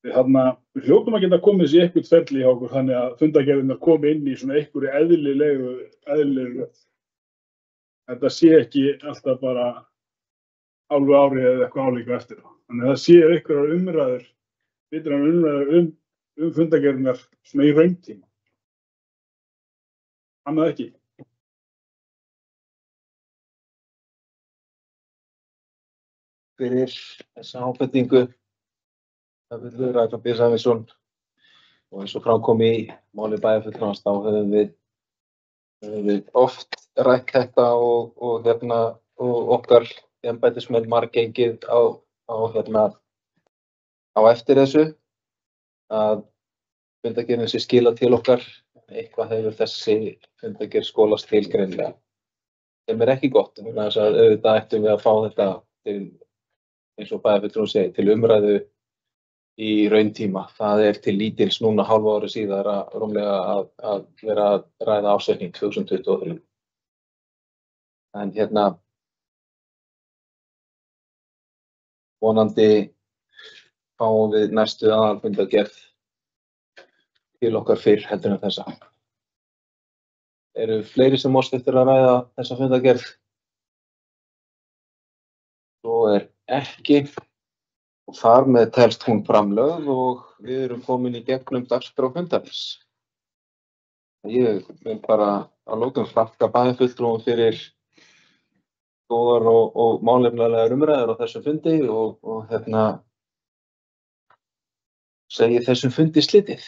Við hljótum að geta komið sér eitthvað ferli hjá okkur þannig að fundargerðirnar komi inn í svona einhverju eðlilegu. Þetta sé ekki alltaf bara hálfu ári eða eitthvað álíka eftir það. Þannig að það sé einhverjar umræður fundargerðirnar svona í rauntíma. Annað ekki. Fyrir þessa ábendingu. Það vil Ragnar B. Sæmundsson og eins og framkom í máli bæjarfulltrúans þá höfum við oft rætt þetta og okkar embættismenn marggengið á eftir þessu að fundargerðin sé skilað til okkar. Eitthvað hefur þessi fundargerð skolast til greinilega. Sem er ekki gott, vegna þess að auðvitað ættum við að fá þetta til, eins og bæjarfulltrúin segir, til umræðu í rauntíma. Það til lítils núna hálfu ári síðar rúmlega að vera að ræða ársreikning 2023. En vonandi fáum við næstu aðalfundargerð til okkar fyrr heldur en þessa. Eru fleiri sem óska eftir að ræða þessa fundargerð? Svo ekki. Og þar með telst hún framlögð og við erum komin í gegnum dagskrá fundarins. Ég vil bara að lokum þakka bæjarfulltrúum fyrir góðar og málefnalegar umræður á þessum fundi og segi þessum fundi slitið.